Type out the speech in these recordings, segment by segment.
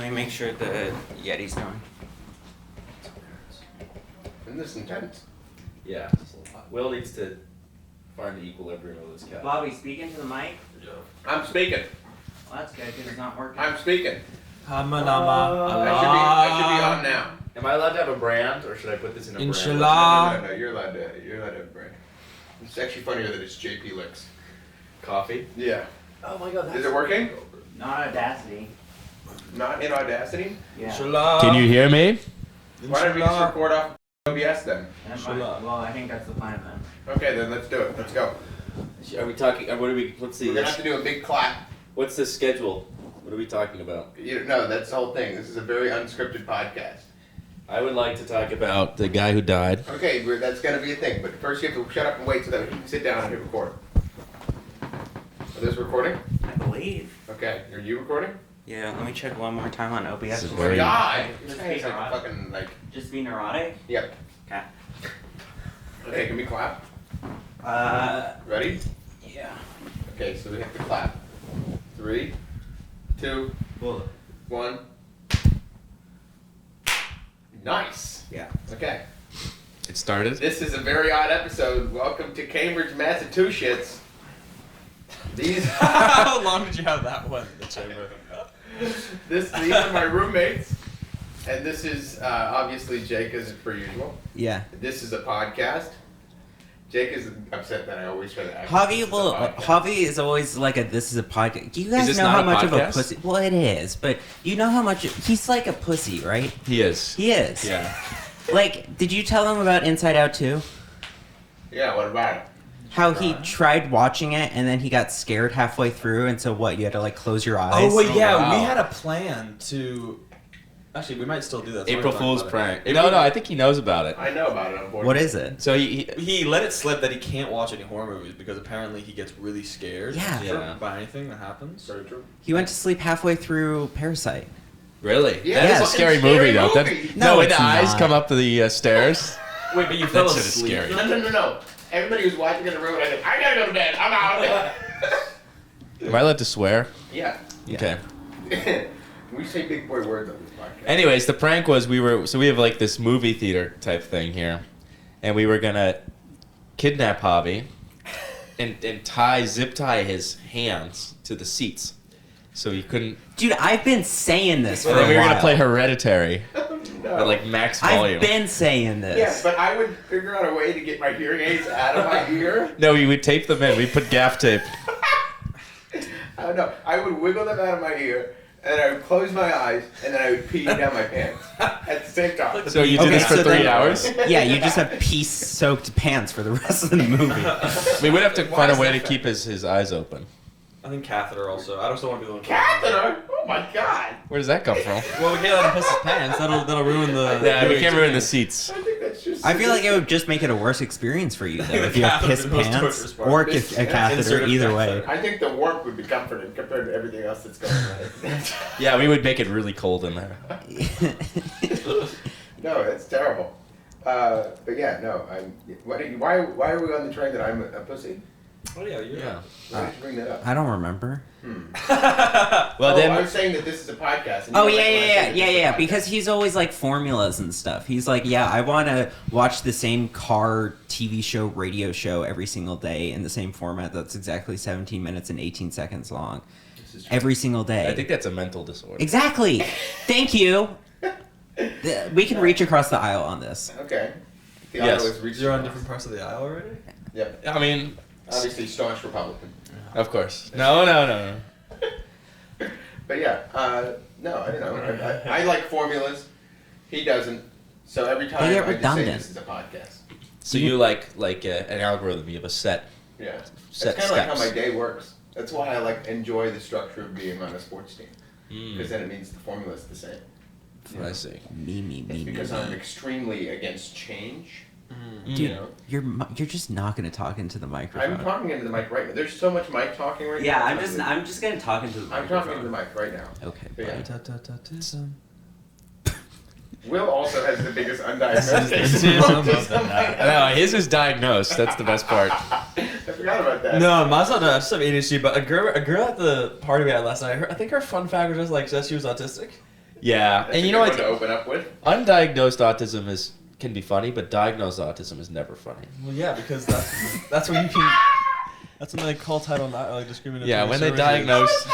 Let me make sure the Yeti's going. Isn't this intense? Yeah. Will needs to find the equilibrium of this cat. Bobby, speak into the mic. I'm speaking. Well, that's good because it's not working. I'm speaking. I I should be on now. Am I allowed to have a brand, or should I put this in a Inshallah. No, you're allowed to have a brand. It's actually funnier that it's JP Licks. brand? Coffee? Yeah. Oh my god, that's... Is it working? Not Audacity. Not in Audacity? Yeah. Inshallah. Can you hear me? Why don't we just record off OBS then? Well, I think that's the plan then. Okay, then let's do it. Let's go. Are we talking, what are we, let's see. We're gonna have to do a big clap. What's the schedule? What are we talking about? No, that's the whole thing. This is a very unscripted podcast. I would like to talk about the guy who died. Okay, that's gonna be a thing. But first you have to shut up and wait so that we can sit down and hit record. Is this recording? I believe. Okay, are you recording? Yeah, let me check one more time on OBS. This is Oh very- my god! This Just guy be is like a neurotic. fucking like. Just be neurotic? Yep. Okay. Okay, can we clap? Ready? Yeah. Okay, so we have to clap. 3, 2, 1. Nice. Yeah. Okay. It started? This is a very odd episode. Welcome to Cambridge, Massachusetts. These How long did you have that one in the chamber? these are my roommates, and this is obviously Jake as per usual. Yeah. This is a podcast. Jake is upset that I always try to act. Javi is always like this is a podcast. Do you guys this know not how a much of a podcast? pussy? Well, it is, but you know how much he's like a pussy, right? He is. He is. Yeah. Like, did you tell him about Inside Out 2? Yeah, what about it? How he tried watching it and then he got scared halfway through, and so what? You had to like close your eyes. Oh wait, yeah, wow. we had a plan to. Actually, we might still do that. so we're April talking Fool's about prank. it. No, I think he knows about it. I know about it, unfortunately. What is it? So He let it slip that he can't watch any horror movies because apparently he gets really scared. Yeah. By anything that happens. Very true. He went to sleep halfway through Parasite. Really? Yeah, that is a it's a scary fucking movie, though. scary movie. That, No, when it's the eyes not. come up the stairs. Wait, but you fell That shit is asleep. scary. No. Everybody was watching in the room, and I said, I gotta go to bed. I'm out. Am I allowed to swear? Yeah. Okay. We say big boy words on this podcast. Anyways, the prank was we have like this movie theater type thing here, and we were gonna kidnap Javi and zip tie his hands to the seats, so he couldn't. Dude, I've been saying this for And a then we were while. gonna play Hereditary No. at like max volume. I've been saying this. Yeah, but I would figure out a way to get my hearing aids out of my ear. No, we would tape them in. We put gaff tape. I don't know. I would wiggle them out of my ear, and I would close my eyes, and then I would pee down my pants at the same time. So you did Okay, this for so 3 then- hours. Yeah, you just have pee-soaked pants for the rest of the movie. We would have to Why find a is way that to fair? keep his eyes open. I think catheter also. I just don't want to be the one. Catheter? Oh my god! Where does that come from? Well, we can't let him piss his pants. That'll ruin the. Yeah, we the can't ruin the seats. I think that's just. I feel like it would just make it a worse experience for you, though, if you have Catheter piss is the most pants torturous part. or This- a catheter, insert of either way. catheter. I think the warmth would be comforting compared to everything else that's going on. Yeah, we would make it really cold in there. No, it's terrible. But yeah, no. Why are we on the train that I'm a pussy? Oh yeah, you're. Yeah. Why did you bring that up? I don't remember. Well, then I was saying that this is a podcast. And Oh, you don't like when I say that this is a podcast. because he's always like formulas and stuff. He's like, yeah, I want to watch the same car TV show, radio show every single day in the same format that's exactly 17 minutes and 18 seconds long. This is true. Every single day. I think that's a mental disorder. Exactly. Thank you. We can reach across the aisle on this. Okay. The Yes. auto is reached. You're on different parts of the aisle already. Yep. I mean, Obviously, staunch Republican. of course. No. But yeah, no, I don't know. I like formulas. He doesn't. So every time They get I just say redundant. this is a podcast. So you like an algorithm? You have a set. Yeah. That's Set kind of like how steps. my day works. That's why I enjoy the structure of being on a sports team. Because Mm, then it means the formula's the same. I see. Me. It's because I'm extremely against change. Dude, You know? you're just not gonna talk into the microphone. I'm talking into the mic right now. There's so much mic talking right Yeah, now. I'm just gonna talk into the I'm talking into the microphone. mic right now. Okay. But yeah. Ta-ta-ta-tism. Will also has the biggest undiagnosed This case is of some of autism. them now. No, his is diagnosed. That's the best part. I forgot about that. No, mine's not. I just have ADHD. But a girl at the party we had last night. I think her fun fact was just like says she was autistic. Yeah, That's and a you know good what? one to open up with. Undiagnosed autism can be funny, but diagnosed autism is never funny. Well, yeah, because that's when you can. That's when they call Title IX like discriminatory. Yeah, when they services. diagnose.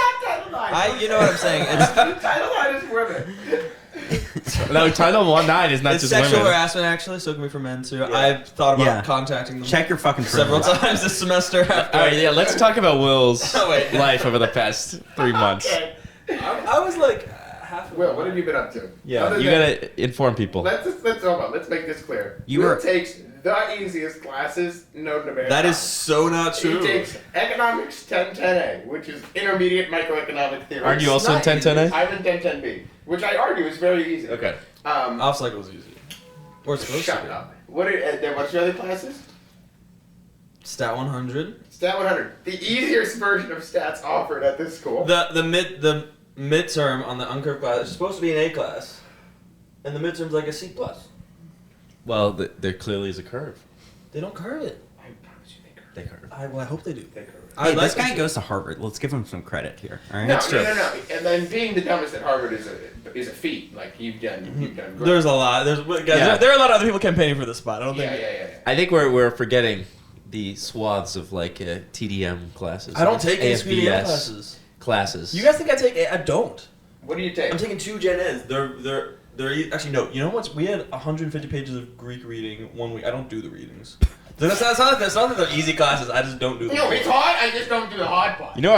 You know what I'm saying? It's Title IX is women. No, Title 19 is not it's just sexual women. harassment, actually, so it can be for men too. Yeah. I've thought about Yeah. contacting them Check your fucking several privilege. times this semester. After All right, yeah, let's talk about Will's Oh, wait. life over the past 3 months. Okay. I was like half. Will, what have you been up to? Yeah, Other you than- gotta inform people. Let's hold on. Let's make this clear. You Will were- takes the easiest classes known to mankind. That is so not true. He takes economics 1010A, which is intermediate microeconomic theory. Aren't you also in not 1010A? I'm in 1010B, which I argue is very easy. Okay. Off cycle was easy. Or it's supposed Shut to be. up. What's your other classes? Stat 100. Stat 100, the easiest version of stats offered at this school. The midterm on the uncurved class is supposed to be an A class, and the midterm's like a C plus. Well, there clearly is a curve. They don't curve it. I promise you they curve. They curve. I hope they do. They curve. Hey, this guy goes to Harvard. Let's give him some credit here. All right. No, true. no. And then being the dumbest at Harvard is a feat. Like you've done great. There's a lot. There are a lot of other people campaigning for this spot. I don't think. Yeah. I think we're forgetting the swaths of like TDM classes. I don't take AFBS classes. You guys think I take A? I don't. What do you take? I'm taking 2 Gen Eds. Actually no. You know what? We had 150 pages of Greek reading 1 week. I don't do the readings. So it's not that they're easy classes. I just don't do them. No, it's hard. I just don't do the hard part. You know,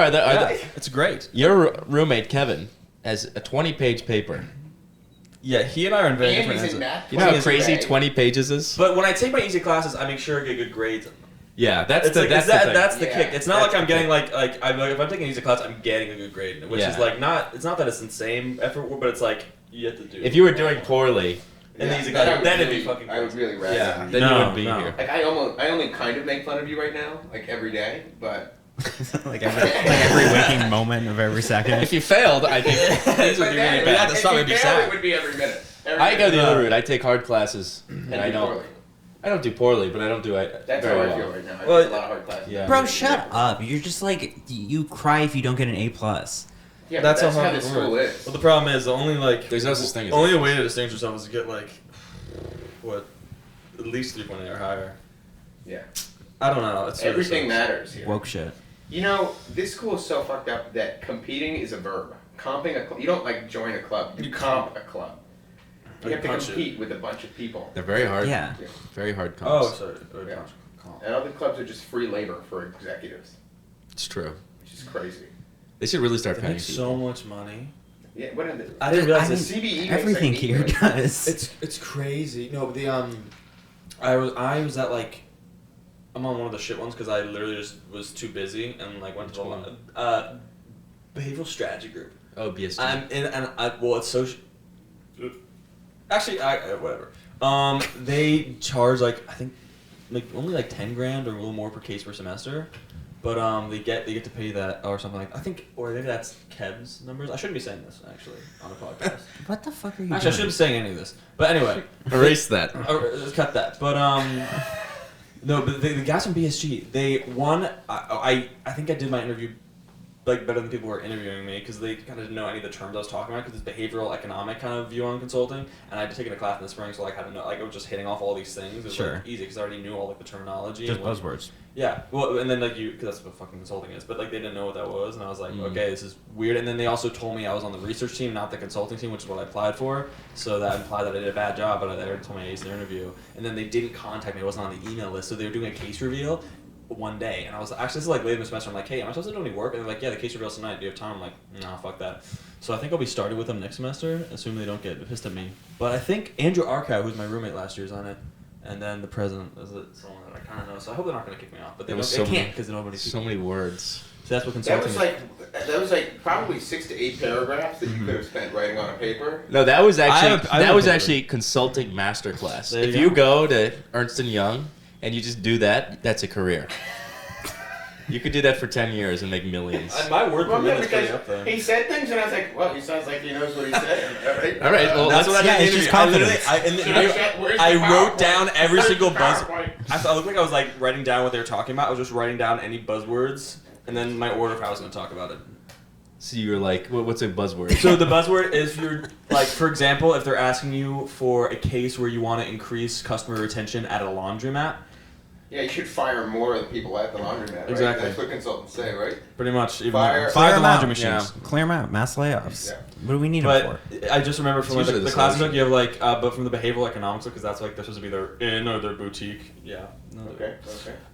It's great. your roommate Kevin has a 20-page paper. Yeah, he and I are in very And different he's ends. in math. You know how He's crazy in 20 pages is? But when I take my easy classes, I make sure I get good grades. Yeah, that's the thing. That's the Yeah. kick. It's not That's like I'm the getting if I'm taking an easy class, I'm getting a good grade, which is Yeah. like not. It's not that it's the same effort, but it's like you have to do. If you were doing poorly, and Yeah, these then I guys, would then really- it'd be fucking. I would crazy. really rather. yeah, you. then No, you wouldn't be no. here. Like I only kind of make fun of you right now, like every day, but like every waking moment of every second. If you failed, I think things would be really Yeah, bad. the summer would be sad. It would be every minute. I go the other route. I take hard classes, and And I do don't. poorly. I don't do poorly, but I don't do it That's very how I well. feel right now. I Well, take a lot of hard classes. yeah. Bro, shut up. You're just like you cry if you don't get an A plus. Yeah, That's that's how how hard the it school works. is. Well, the problem is the only There's no such thing as only A+. way to distinguish yourself is to get what at least 3.8 or higher. Yeah. I don't know. It's Everything matters here. Woke shit. You know, this school is so fucked up that competing is a verb. Comping a club. You don't like join a club. You comp a club. You have to punch it. compete with a bunch of people. They're very hard. Yeah. Very hard Oh, comps. sorry. Yeah. Calm. And other clubs are just free labor for executives, It's true. which is crazy. They should really start They paying make people. so much money. Yeah, what are the I didn't realize I this. mean, CBE makes everything like here $8 does. It's crazy. No, but I was at I'm on one of the shit ones because I literally just was too busy and went to the behavioral strategy group. Oh, BST. I'm in it's so. Actually, whatever. They charge I think only 10 grand or a little more per case per semester, but they get to pay that or something I think, or maybe that's Kev's numbers. I shouldn't be saying this actually on a podcast. What the fuck are you Actually, I doing? shouldn't be saying any of this. But anyway, Erase that. let's cut that. But no, but the guys from BSG, they won. I think I did my interview better than people were interviewing me because they kind of didn't know any of the terms I was talking about because it's behavioral economic kind of view on consulting, and I had taken a class in the spring, so I had to know I was just hitting off all these things. It was Sure. easy because I already knew all the terminology. Just and what- buzzwords. Yeah, well, and then because that's what fucking consulting is, but they didn't know what that was, and I was like, Mm. okay, this is weird. And then they also told me I was on the research team, not the consulting team, which is what I applied for. So that implied that I did a bad job, but they already told me I aced the interview. And then they didn't contact me; I wasn't on the email list, so they were doing a case reveal one day, and I was actually this is late in the semester. I'm like, hey, am I supposed to do any work? And they're like, yeah, the case reveal's tonight. Do you have time? I'm like, nah, fuck that. So I think I'll be started with them next semester, assuming they don't get pissed at me. But I think Andrew Arkow, who's my roommate last year, is on it. And then the president is someone that I kind of know, so I hope they're not going to kick me off. But they can't because nobody. So many words. So that's what That consulting. was probably 6 to 8 paragraphs that you could have spent writing on a paper. No, that was actually I have a paper. actually consulting masterclass. There you If you go. go to Ernst & Young and you just do that, that's a career. You could do that for 10 years and make millions. My word per Well, minute's because pretty up there. he said things and I was like, well, he sounds like he knows what he's saying. Right? All right, well, That's what I yeah, did in it's the just interview. confidence. I wrote down every Where's single the buzz. PowerPoint? I looked like I was writing down what they were talking about. I was just writing down any buzzwords and then my order if I was going to talk about it. So you're like, what's a buzzword? So the buzzword is you're like, for example, if they're asking you for a case where you want to increase customer retention at a laundromat. Yeah, you should fire more of the people at the laundromat, right? Exactly. That's what consultants say, right? Pretty much. Even Fire fire the them laundry out. machines. Clear them out. Mass layoffs. Yeah. What do we need them But for? I just remember from It's like, usually the the classic solution. book, you have like, but from the behavioral economics book, because that's like, they're supposed to be their inn or their boutique. Yeah. No, Okay.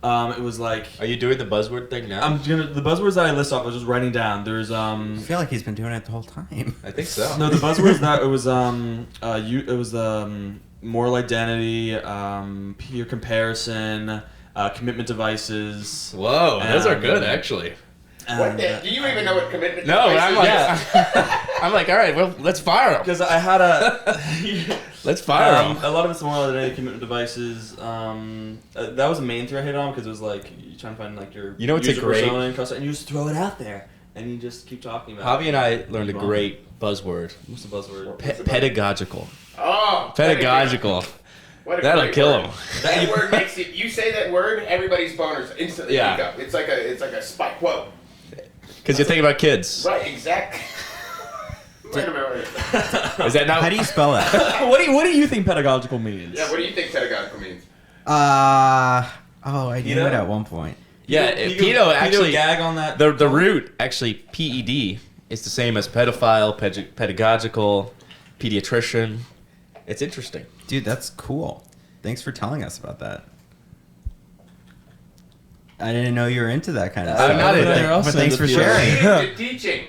Okay. It was like, Are you doing the buzzword thing now? the buzzwords that I list off, I was just writing down. There's, I feel like he's been doing it the whole time. I think so. no, the buzzwords that it was, moral identity, peer comparison, commitment devices. Whoa, those are Um, good actually. What the? Do you even know what commitment No, but I'm devices like, is? I'm like, all right, well, let's fire them. Because I had a. Let's fire them. A lot of it's moral identity, commitment devices. That was the main thing I hit on because it was like you trying to find like your You know what's a user great- persona and customer, and you just throw it out there and you just keep talking about Javi it. and I learned a Keep on. great buzzword. What's the buzzword? Pedagogical. Oh, Pedagogical. What a That'll great kill word. him. That word makes it. You say that word, everybody's boners instantly Yeah. pick up. It's like a spike. Whoa. Because you're thinking about kids. Right. Exactly. Wait a minute. Is that not? How do you spell that? What do you think pedagogical means? Yeah. What do you think pedagogical means? I knew Pedo? it at one point. Yeah, pedo actually. gag on that. The root actually PED is the same as pedophile, pedagogical, pediatrician. It's interesting. Dude, that's cool. Thanks for telling us about that. I didn't know you were into that kind of I'm stuff. not into but it. but thanks for Into sharing. To teaching.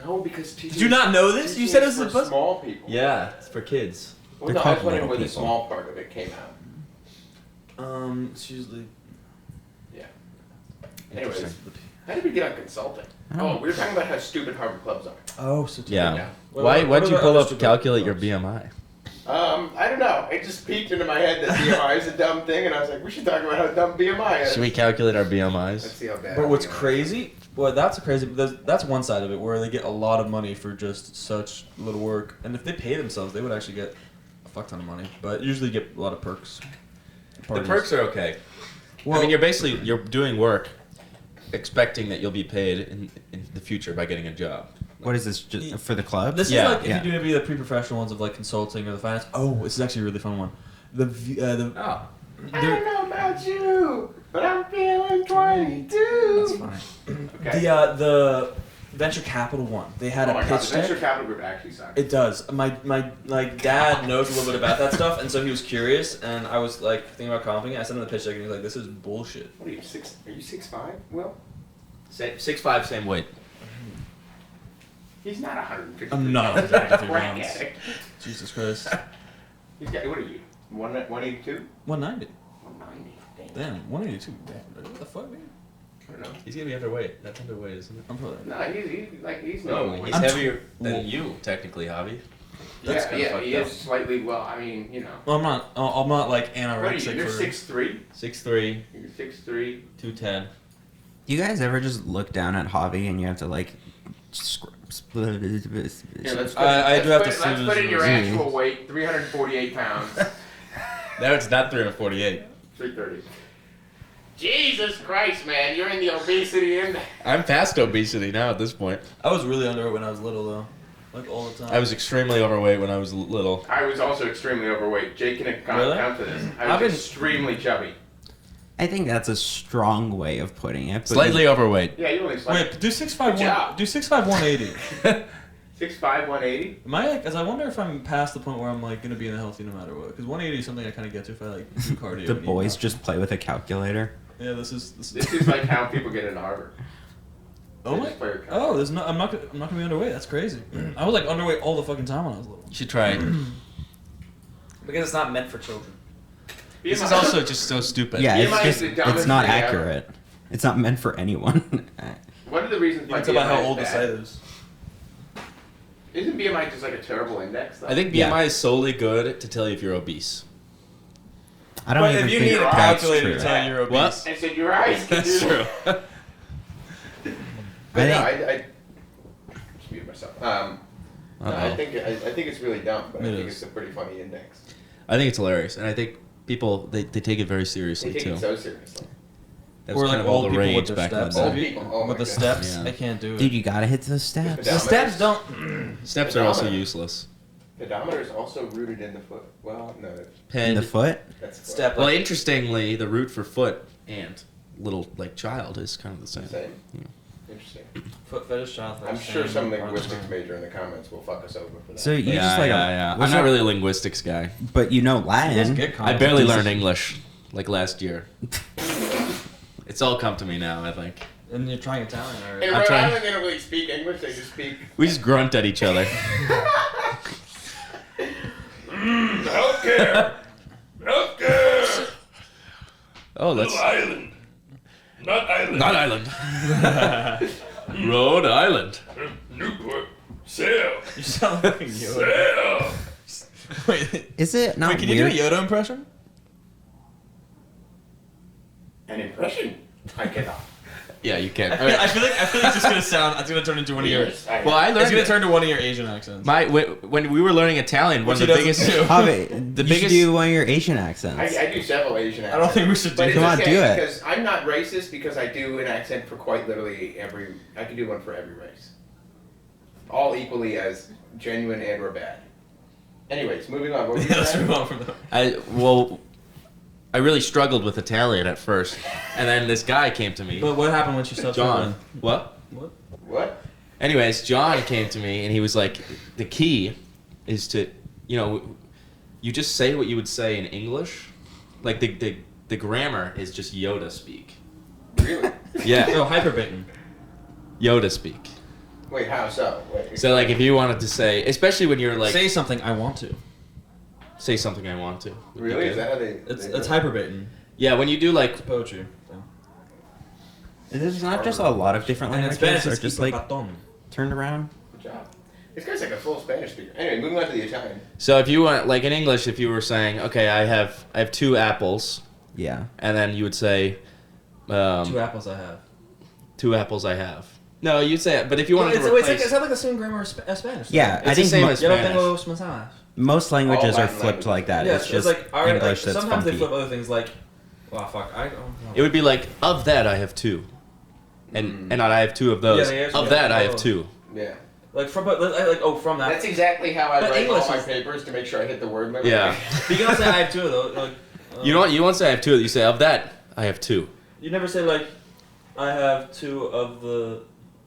No, because teaching. Did you not know this? You said it was for a buzz. small people. Yeah, it's for kids. Well, They're no, I called was wondering where little the people. small part of it came out. It's usually. Yeah. Anyways, Interesting. how did we get on consulting? Oh, we were talking about how stupid Harvard clubs are. Oh, so Yeah. Yeah. Why'd you are the pull other up stupid calculate your clubs? BMI? I don't know. It just peeked into my head that BMI is a dumb thing, and I was like, we should talk about how dumb BMI is. Should we calculate our Let's BMIs? see how bad. But what's BMI is. crazy? Well, that's crazy. That's one side of it where they get a lot of money for just such little work, and if they pay themselves, they would actually get a fuck ton of money. But usually get a lot of perks. The Parties. perks are okay. I mean, you're doing work, expecting that you'll be paid in the future by getting a job. What is this, just for the club? This Yeah, is like yeah. if you do maybe the pre-professional ones of like consulting or the finance. Oh, this is actually a really fun one. Oh. I don't know about you, but I'm feeling 22. That's fine. Okay. The venture capital one. They had Oh a my pitch god, the venture deck. capital group actually sucks. It does. My dad knows a little bit about that stuff, and so he was curious. And I was like thinking about comping it. I sent him the pitch deck, and he was like, "This is bullshit." What are you, 6? Are you 6'5"? Will? 6'5", same weight. He's not 150. I'm not 150 Crack pounds. addict. Jesus Christ. He's got, what are you? 182? 190. 190. Damn, 182. Damn, what the fuck, dude? I don't know. He's gonna be underweight. That's underweight, isn't it? I'm probably. No, he's No, normal. he's I'm heavier well- than you, technically, Javi. Yeah, That's kinda yeah, fucked he up. is slightly, well, I mean, you know. Well, I'm not like What are you? anorexic You're for. 6'3"? 6'3", You're 6'3". 210. Do you guys ever just look down at Javi and you have to like Here, let's put, I do have to let's see put in your this. actual weight, 348 pounds, No, it's not 348. 330. Jesus Christ, man, you're in the obesity index. I'm past obesity now at this point. I was really underweight when I was little, though. Like all the time. I was extremely overweight when I was little. I was also extremely overweight. Jake can Really? account for this. I I've was been- extremely chubby. I think that's a strong way of putting it. but Slightly overweight. Yeah, you only Wait, do 6'5" Good job. do 6'5" 180. 6'5", 180. Am I like? Cause I wonder if I'm past the point where I'm like gonna be in a healthy no matter what. Because 180 is something I kind of get to if I like do cardio. The and eat boys well. just play with a calculator. Yeah, this is. This is like how people get into Harvard. Oh They my. just play with Oh, there's no. I'm not gonna be underweight. That's crazy. I was like underweight all the fucking time when I was little. You should try it. Because it's not meant for children. This is also just so stupid. Yeah, BMI it's is the just dumbest it's not thing ever. accurate. It's not meant for anyone. One of the reasons You why can tell by how BMI old the is site bad. is. Isn't BMI just like a terrible index, though? I think BMI Yeah. is solely good to tell you if you're obese. I don't But even if you think need a that's calculator true. to tell you you're What? obese. I said your eyes can That's do true. But no, I I just muted myself. No, I think it's really dumb, but I It think is. it's a pretty funny index. I think it's hilarious, and I think people they take it very They seriously take too. it so seriously. That was Or kind like of all old the people with rage their back in the steps. day. Old people. Oh my with the goodness. steps, Yeah. I can't do it. Dude, you gotta hit those steps. the steps don't. Steps are also useless. Pedometer is also rooted in the foot. Well, no, In the foot? that's the foot. Step. Well, interestingly, the root for foot and little like child is kind of the same. Same. Yeah. Interesting. Foot fetish child. I'm sure some linguistics major in the comments will fuck us over for that. So you Yeah, just like yeah. I'm was not it- really a linguistics guy. But you know Latin. I barely learned English like last year. It's all come to me now, I think. And you're trying Italian in already. Rhode trying- Island, they don't really speak English. They just speak. We just grunt at each other. Healthcare. Healthcare. Oh, let's. Island. Not island. Not Island. Rhode Island. Newport. Sail. You sound like Yoda. Sail. Wait, Is it not can you weird? do a Yoda impression? An impression? I cannot. Yeah, you can. I feel like it's just gonna sound. It's gonna turn into one of your. Yes, I Well, I It's learned gonna it. turn to one of your Asian accents. When we were learning Italian, one Which of the he doesn't biggest. do. Javi, The you biggest- should do one of your Asian accents. I do several Asian accents. I don't think we should do But it's Come on, okay do it. Because I'm not racist because I do an accent for quite literally every. I can do one for every race. All equally as genuine and or bad. Anyways, moving on. What were you Let's saying? move on from that. I really struggled with Italian at first, and then this guy came to me. But what happened when she stopped John. struggling? What? What? Anyways, John came to me and he was like, the key is to, you just say what you would say in English. Like the grammar is just Yoda speak. Really? Yeah, Oh, hyperbaiting. Yoda speak. Wait, how so? Wait, So like if you wanted to say, especially when you're like, Say something I want to. say something I want to. would be really? Is good. that how they? It's they do it? hyperbaiting. Yeah, when you do like, It's poetry. There's not just a lot of different And in languages, Spanish, or it's just like baton. turned around. Good job. This guy's like a full Spanish speaker. Anyway, moving on to the Italian. so if you want, like in English, if you were saying, okay, I have 2 apples, Yeah. and then you would say, 2 apples I have. 2 apples I have. No, you'd say, but if you wanted to It's replace, like the same grammar as Spanish. Yeah, It's I the think same as Yo no Spanish. tengo los mensajes. most languages All are Latin flipped languages. like that. Yeah, It's just like alright, English that's sometimes funky. they flip other things like, oh fuck, I don't know. It would be like, of that I have 2. And not I have 2 of those. Yeah, they actually Of that have I have 2. 2. Yeah. Like from from that. That's exactly how I But write English all my is- papers to make sure I hit the word limit. Yeah. But you don't say I have 2 of those. Like, You won't say I have 2. You say of that I have 2. You never say like, I have 2 of the.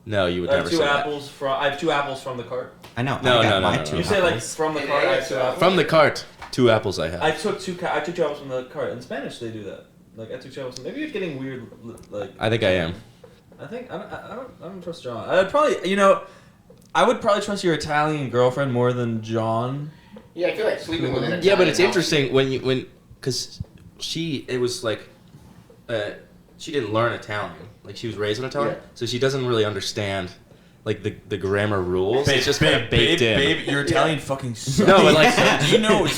No, you would I have never 2 say apples from. I have 2 apples from the cart. I know. No, I got no, my no, no, two no. You say like apples. from the In cart. I have English, 2 though. apples. that. From the cart, 2 apples I have. I took 2 apples from the cart. In Spanish, they do that. Like I took 2 apples. Maybe you're getting weird. Like I think I am. I think I don't trust John. I'd probably I would probably trust your Italian girlfriend more than John. Yeah, I feel like sleeping with an Italian. Yeah, but it's house- interesting because it was like, she didn't learn Italian. Like she was raised in Italian, Yeah. so she doesn't really understand like the grammar rules. It's just kind of baked in. Babe, your Italian fucking sucks. No, but like do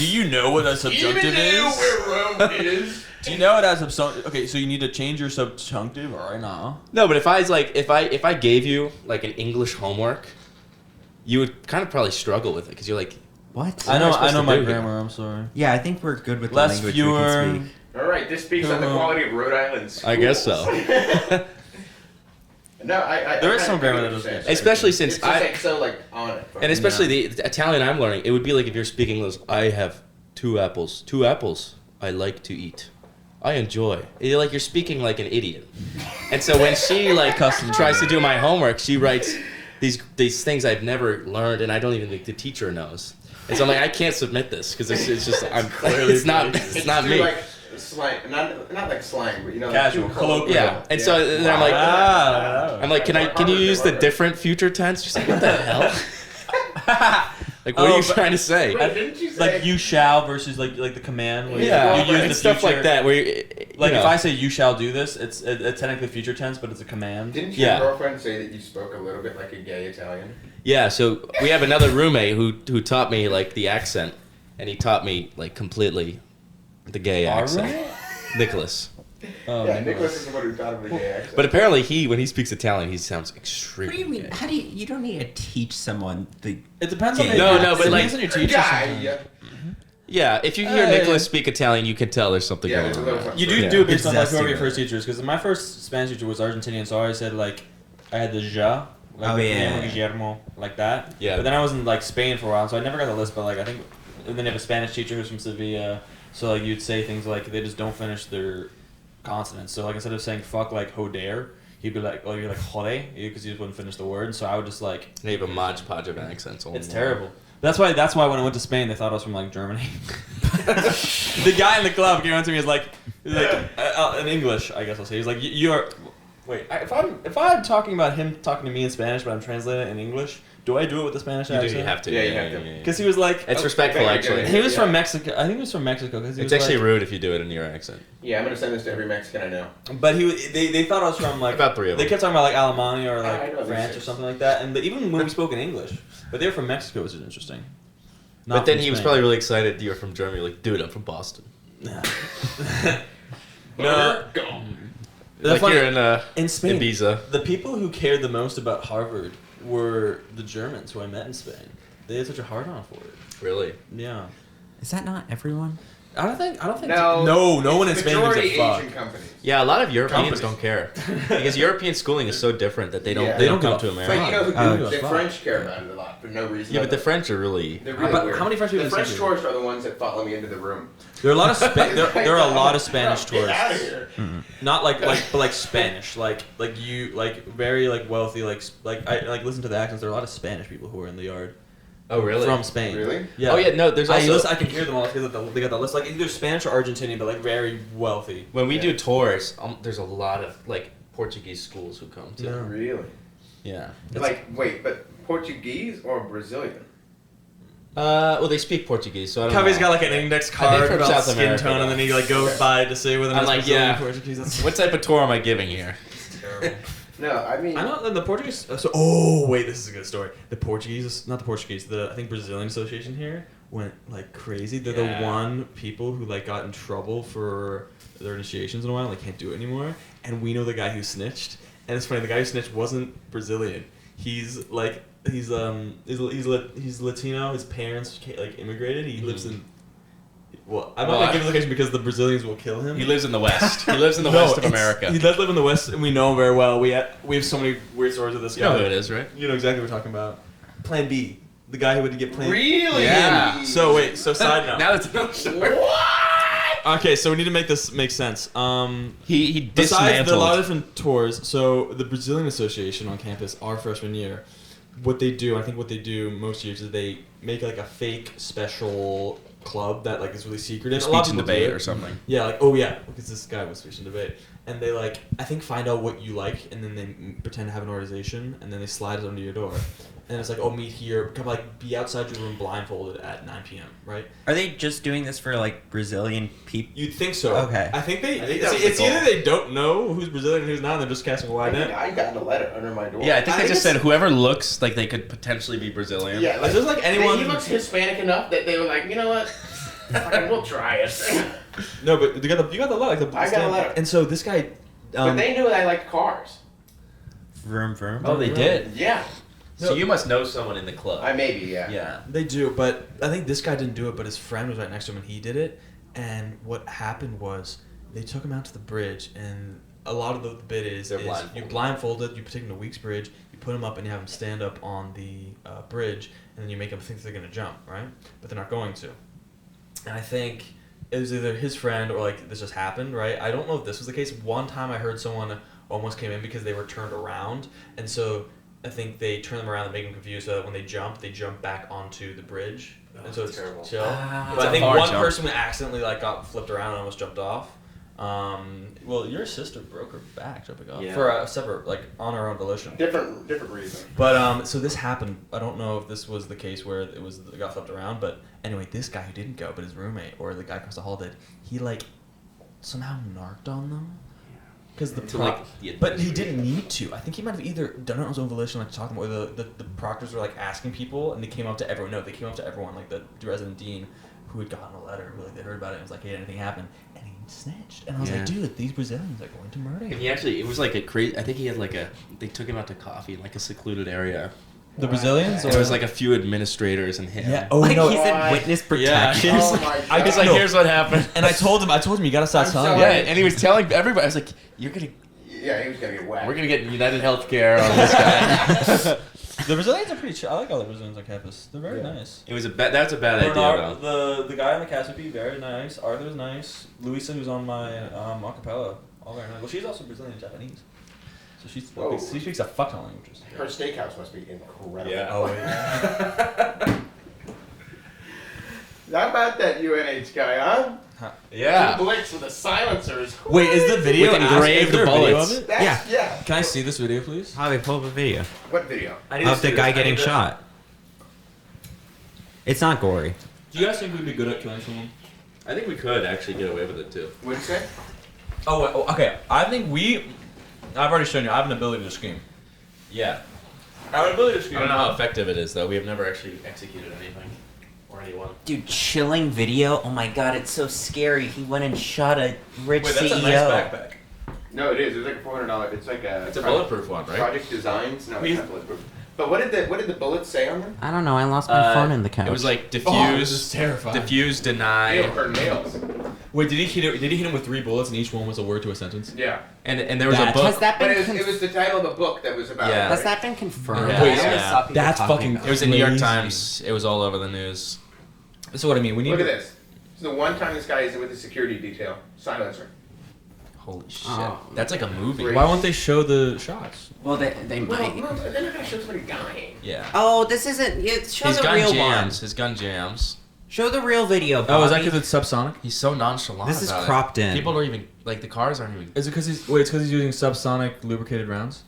you know what a subjunctive Even though is? where Rome is. Do you know what a subjunctive? Okay, so you need to change your subjunctive right now. no, but if I was like if I gave you like an English homework, you would kind of probably struggle with it because you're like, What? I know my do here? grammar. I'm sorry. Yeah, I think we're good with the Less, language fewer. we can speak. All right, this speaks on the quality of Rhode Island schools. I guess so. No, I There is kinda some grammar get that what you're doesn't- saying. Especially It's since just I like so like on it. and especially the Italian I'm learning, it would be like if you're speaking those. I have 2 apples. 2 apples. I like to eat. I enjoy. You're speaking like an idiot. And so when she tries to do my homework, she writes these things I've never learned, and I don't even think the teacher knows. And so I'm like, I can't submit this because it's just it's not too, me. like slang, not like slang, but Casual, like, too colloquial. Yeah. And so then I'm like, can you use the different future tense? She's like, what the hell? Like, what are you trying to say? Wait, didn't you say Like you shall versus like the command. Where Yeah, you use and the stuff future. like that. Where Like if I say you shall do this, it's technically future tense, but it's a command. Didn't your Yeah. girlfriend say that you spoke a little bit like a gay Italian? yeah, so we have another roommate who taught me like the accent, and he taught me like completely the gay Our accent. roommate? Nicholas. Oh, Yeah, Nicholas is the one who taught him the gay accent. But apparently when he speaks Italian, he sounds What extremely do you mean? gay. How do you don't need to teach someone the It depends on Yeah. the No, no, but it like- depends on your teacher. guy, sometimes. Yeah, if you hear Nicholas speak Italian, you can tell there's something Yeah, going there's a on. little Right? something. You do Yeah. do it based It's on like zesty, whoever your though. first teacher is. Because my first Spanish teacher was Argentinian, so I always said like I had the ja, like Oh, the yeah. name of Guillermo, like that. Yeah. But then I was in like Spain for a while, so I never got the list. But like I think, and then you have a Spanish teacher who's from Sevilla, so like you'd say things like they just don't finish their consonants. So like instead of saying fuck like joder, he'd be like, oh, you're like jode, because you just wouldn't finish the word. So I would just like, They have a modge-podge of accents. it's terrible. That's why when I went to Spain, they thought I was from like Germany. The guy in the club came on to me, in English, I guess I'll say. He's like, you're. Wait, if I'm talking about him talking to me in Spanish, but I'm translating it in English, do I do it with the Spanish You do. accent? You have to. Yeah, you have to. Because he was like, It's respectful, very actually. good. he was from Yeah. Mexico. I think he was from Mexico. Cause he It's was actually like, rude if you do it in your accent. Yeah, I'm gonna send this to every Mexican I know. But they thought I was from like About 3 of They them. kept talking about like Alemania or I know like these France or things. something like that, and even when we spoke in English, but they were from Mexico, which is interesting. But then from he was Spain. probably really excited you were from Germany. Like, dude, I'm from Boston. No. Go. Like funny- you're in in Spain. Ibiza. The people who cared the most about Harvard were the Germans who I met in Spain. They had such a hard on for it. Really? Yeah. Is that not everyone? I don't think. No, No one in it's Spain gives majority a fuck. Asian companies. Yeah, a lot of Europeans Companies. don't care because European schooling is so different that they don't Yeah. they don't They come don't to give a But America. you know who Oh, do? yeah. The Fuck. French care about it a lot for no reason. Yeah, but the French are really. They're really weird. How many French people The in French Spain? tourists are the ones that follow me into the room. There are a lot of there are a lot of Spanish Get out of tourists. here. Not but Spanish, like you like very like wealthy I like listen to the accents. There are a lot of Spanish people who are in the yard Oh really? from Spain. Really? Yeah. Oh yeah, no. There's also I can hear them all because they got the list. Like either Spanish or Argentinian, but like very wealthy. when we Yeah. do tours, there's a lot of like Portuguese schools who come too. Yeah. Really? Yeah. Like, wait, but Portuguese or Brazilian? Well, they speak Portuguese, so I don't know. Covey's got like an index I think card from about South skin America, tone, and then he like goes by to say whether I'm it's like, Brazilian yeah. Portuguese. That's What type of tour am I giving here? terrible. No, I mean. I know that the Portuguese. Oh wait, this is a good story. The Portuguese, not the Portuguese. The I think Brazilian Association here went like crazy. They're Yeah. the one people who like got in trouble for their initiations in a while. They can't do it anymore. And we know the guy who snitched. And it's funny. The guy who snitched wasn't Brazilian. He's like he's Latino. His parents like immigrated. He lives in. Well, I'm not gonna give the location because the Brazilians will kill him. He lives in the West. He lives in the West of America. He does live in the West, and we know him very well. We have so many weird stories of this You guy. know who it is, right? You know exactly what we're talking about. Plan B. The guy who would get Plan Really? Yeah. So wait, side note. Now it's another story. What? Okay, so we need to make this make sense. He Besides, there are a lot of dismantled. different tours. So the Brazilian Association on campus, our freshman year, what they do most years is they make like a fake special club that like is really secretive. A lot Speech of and people do debate it. or something. Yeah, like oh yeah, because this guy was speech and debate, and they like I think find out what you like, and then they pretend to have an organization, and then they slide it under your door, and it's like oh meet here, come like be outside your room blindfolded at 9 p.m. Right? Are they just doing this for like Brazilian people? You'd think so. Okay. I think they. I think that was it's the goal. either they don't know who's Brazilian and who's not, and they're just casting a I wide think net. I got a letter under my door. Yeah, I think they just it's- said whoever looks like they could potentially be Brazilian. Yeah, It's just like anyone. He looks Hispanic enough that they were like, you know what? Fucking, we'll try it. No, but you got the letter. Like the I got a letter. And so this guy. But they knew I liked cars. Vroom vroom. Oh, they did. Yeah. So you must know someone in the club. I maybe, yeah. Yeah. They do, but I think this guy didn't do it, but his friend was right next to him and he did it. And what happened was they took him out to the bridge, and a lot of the bit is They're you blindfolded, you take him to Weeks Bridge, you put him up and you have him stand up on the bridge, and then you make them think they're going to jump, right? But they're not going to. And I think it was either his friend or like this just happened, right? I don't know if this was the case. One time I heard someone almost came in because they were turned around, and so I think they turn them around and make them confused so that when they jump back onto the bridge. And so it's terrible. chill. Ah, But I it's a think hard one jump. person accidentally like got flipped around and almost jumped off. Well, your sister broke her back jumping off Yeah. for a separate, like on her own volition. Different reason. But so this happened. I don't know if this was the case where it got flipped around. But anyway, this guy who didn't go, but his roommate or the guy across the hall did. He like somehow narked on them. Because but he didn't need to. I think he might have either done it on his own volition, like talking about, or the proctors were like asking people, and they came up to everyone. No, they came up to everyone, like the resident dean, who had gotten a letter, who like they heard about it, and was like, "Hey, anything happened?" And he snitched. And I was like, "Dude, these Brazilians are going to murder And you." he actually, it was like a crazy. I think he had like they took him out to coffee in like a secluded area, The Brazilians? There was like a few administrators and him. Yeah. Oh Like no. he's in What? witness Yeah. protection. Oh my god. I was like, here's what happened. And I told him, you gotta stop I'm telling sorry. me. Yeah, and he was telling everybody. I was like, you're gonna, Yeah, he was gonna get whacked. we're gonna get United Healthcare on this guy. The Brazilians are pretty chill. I like all the Brazilians on campus. They're very nice. It was that's a bad idea though. The guy on the cast would be very nice. Arthur's nice. Luisa, who's on my acapella, all very nice. Well, she's also Brazilian and Japanese, so Whoa. she speaks a fuck ton of languages. Her steakhouse must be incredible. Yeah. Oh yeah. How about that UNH guy, huh? Yeah. Blitz with the silencers. Wait, is the video With engraved is there a video bullets. of it? That's, yeah. Can I see this video, please? Javi, pull up a video What video? of the guy getting shot. It's not gory. Do you guys think we'd be good at killing someone? I think we could actually get away with it too. What'd you say? Oh, okay. I think I've already shown you. I have an ability to scream. Yeah. I have an ability to I scream. don't know how effective it is though. We have never actually executed anything or anyone. Dude, chilling video. Oh my god, it's so scary. He went and shot a rich Wait, that's CEO. a nice backpack. No, it is. It's like $400. It's like a. It's a bulletproof one, right? Project Designs. No, it's not bulletproof. But what did the bullets say on them? I don't know. I lost my phone in the couch. It was like This diffuse, is terrifying. diffuse, deny, Nail her nails. Wait, did he hit him with 3 bullets and each one was a word to a sentence? Yeah. and there was a That- book. Has that But been? it was the title of a book that was about. Yeah. it, Has right? that been confirmed? Yeah. I Wait, always yeah. saw people That's talking fucking- about It was in New York Crazy. Times. It was all over the news. This is what I mean. We need Look to, at this. This is the one time this guy is with the security detail. Silencer. Holy shit! Oh. That's like a movie. Great. Why won't they show the shots? Well, they Well, might. no, they're not gonna show somebody dying. Yeah. Oh, this isn't. Yeah, show His the gun real jams. one. His gun jams. Show the real video. Oh, is that Bobby. because it's subsonic? He's so nonchalant. This is about it. cropped in. People don't even like the cars aren't even. Is it because he's using subsonic lubricated rounds?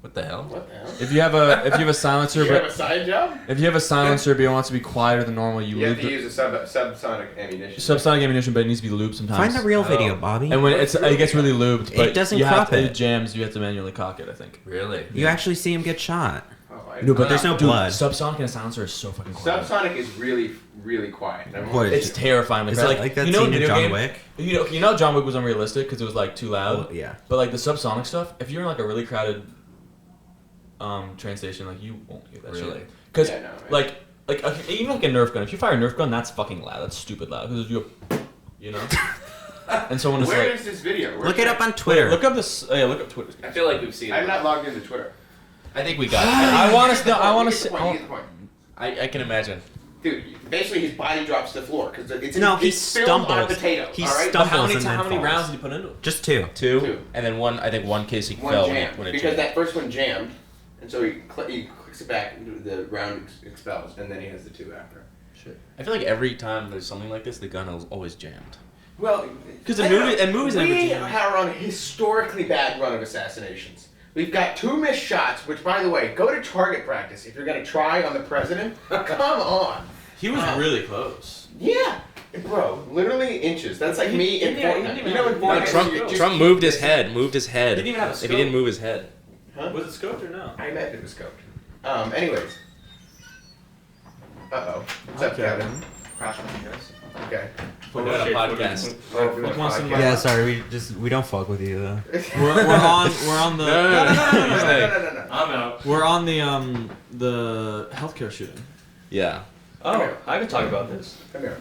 What the hell? What the hell? If you have a silencer, You have a but side job? if you have a silencer, but it wants to be quieter than normal, you You have lube to the use a subsonic ammunition. subsonic ammunition, but it needs to be lubed sometimes. Find the real Oh. video, Bobby. And when it gets really lubed, It but doesn't you crop have to, it. jams, you have to manually cock it. I think. Really? You actually see him get shot. Oh, No, but there's no Dude, blood. subsonic and a silencer is so fucking quiet. Subsonic is really, really quiet. What It's terrifying. Is It's it like that you know, scene in video John game, Wick? You know, John Wick was unrealistic because it was like too loud. Oh, yeah. But like the subsonic stuff, if you're in like a really crowded train station, like you won't hear that Really? shit. Because Yeah, no, right. like even like a Nerf gun, if you fire a Nerf gun, that's fucking loud. That's stupid loud because you know. And someone is Where like, is this video? Look it up on Twitter. look up this. Yeah, look up Twitter. I feel like we've seen it. I'm not logged into Twitter. I think we got it. I want to. No, I want You to. get the point, you get the point. I can imagine. Dude, basically his body drops to the floor because it's No, he it's filmed on a stumbles. potato. He all right? stumbles. How many and then falls. rounds did you put into it? Just 2. Two, and then one. I think one case he One fell jammed when it because jammed. that first one jammed, and so he clicks it back, and the round expels, and then he has the 2 after. Shit. I feel like every time there's something like this, the gun is always jammed. Well, 'Cause I in don't movie- know. and movies never we jam. are on a historically bad run of assassinations. We've got 2 missed shots, which, by the way, go to target practice if you're going to try on the president. Come on. He was really close. Yeah. Bro, literally inches. That's like me in he didn't Fortnite. even You know, in have- No, Fortnite, Trump you just Trump keep moved his missing. head. Moved his head. Didn't even have a If he scope. didn't move his head. Huh? Was it scoped or no? I imagine it was scoped. Anyways. Uh-oh. What's up, Kevin? Okay. We're doing a podcast. Yeah, sorry. We don't fuck with you though. We're on the No. I'm out. We're on the healthcare shooting. Yeah. Oh, I can talk about this. Come here.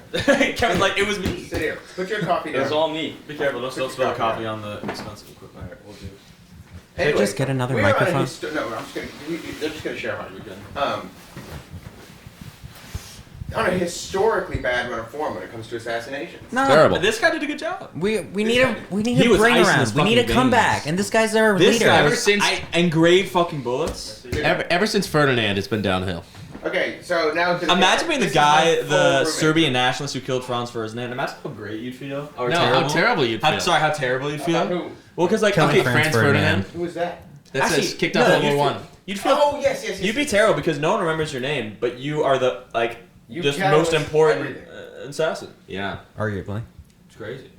Kevin's like, it was me. Sit here. Put your coffee It was down. all me. Be careful, don't spill the coffee on the expensive equipment. Alright, we'll do. Can I just get another we're on a microphone? No, I'm just gonna. They're just gonna share mine. We're good. On a historically bad run of form when it comes to assassinations. No, Terrible. This guy did a good job. we This need guy- a we need He a was bring icing around. his We need a fucking comeback, veins. and this guy's our This leader. guy Ever was since- engraved fucking bullets. Ever since Ferdinand, it's been downhill. Okay, so now. Imagine being the this is guy, my full the roommate. Serbian nationalist who killed Franz Ferdinand. Imagine how great you'd feel. Or No, terrible. how terrible you'd feel. Sorry, how terrible you'd feel. About who? Well, because like, Killing okay, Franz Franz Ferdinand. Ferdinand. Who was that? That Actually, says kicked no, off World you'd War feel- One. You'd feel. Oh yes. You'd be terrible because no one remembers your name, but you are the like You just catalyst most important everything. assassin. Yeah. Arguably. It's crazy.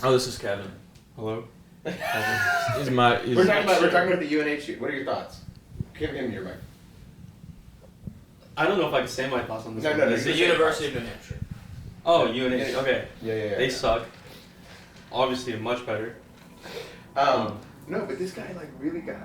Oh, this is Kevin. Hello. He's my. He's We're talking about the UNH shoot. What are your thoughts? Give him your mic. I don't know if I can say my thoughts on this. No, one. no, no, It's you the can say University of New Hampshire. Oh, UNH. Okay. Yeah. They suck. Obviously, much better. No, but this guy like really got.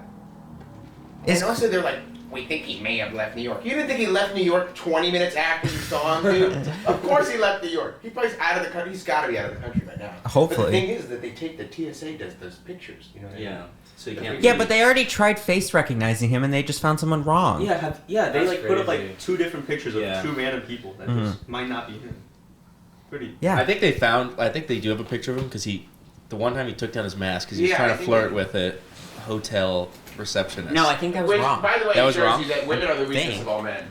Is And also they're like we think he may have left New York. You didn't think he left New York 20 minutes after you saw him, dude? Of course he left New York. He probably's out of the country. He's got to be out of the country by now. Hopefully. But the thing is that they take the TSA does those pictures. You know what I mean? Yeah. So you can't. Yeah, but they already tried face recognizing him and they just found someone wrong. Yeah, they That's put up crazy. like 2 different pictures of Yeah. 2 random people that just might not be him. Pretty. Yeah. I think they do have a picture of him because the one time he took down his mask because he was Yeah, trying I to think flirt they- with a hotel receptionist. No, I think that was Which, wrong. by the way, That was shows wrong? you that women are the weakest Thing. of all men.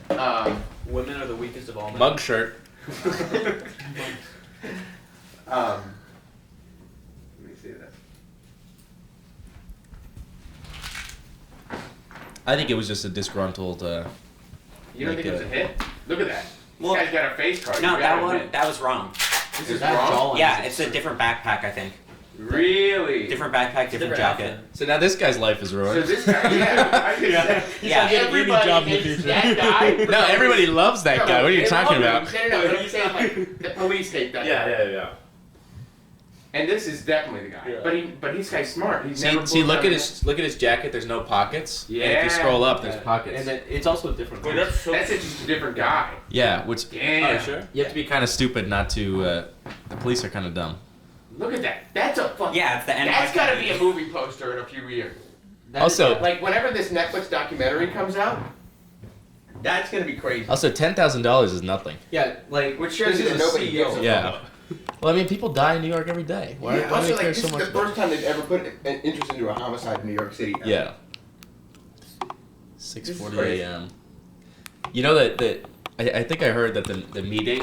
Women are the weakest of all men. Mug shirt. Let me see that. I think it was just a disgruntled. You don't think it was a hit? Look at that. Well, this guy's got a face card. No, You that gotta one, admit. that was wrong. This is That wrong. jawline Yeah, is it's a different backpack, I think. Really? Different backpack, different jacket. So now this guy's life is So ruined. this guy, yeah. I think that- Yeah. Everybody job in the hates future. that guy. No, everybody loves that guy. What are you they talking love about? him. No, but I'm saying like the police hate that guy. yeah. And this is definitely the guy. Yeah. But this guy's smart. He's never See, pulled look out at a- his jacket. There's no pockets. And if Yeah. you scroll up, there's pockets. And then it's also a different. Wait, that's so. That's just a different guy. Yeah, which Damn. Oh, sure. you have to be kind of stupid not to. The police are kind of dumb. Look at that. That's a fucking. Yeah, it's the end. That's got to be a movie poster in a few years. Also- like whenever this Netflix documentary comes out, that's gonna be crazy. Also, $10,000 is nothing. Yeah, like Which shows you this that is a nobody CEO. gives a Yeah. Well, I mean, people die in New York every day. Why, Yeah, why do also, they like, care this so is much? the first time they've ever put an interest into a homicide in New York City. Yeah. This is 6:40 crazy. a.m. You know that I think I heard that the meeting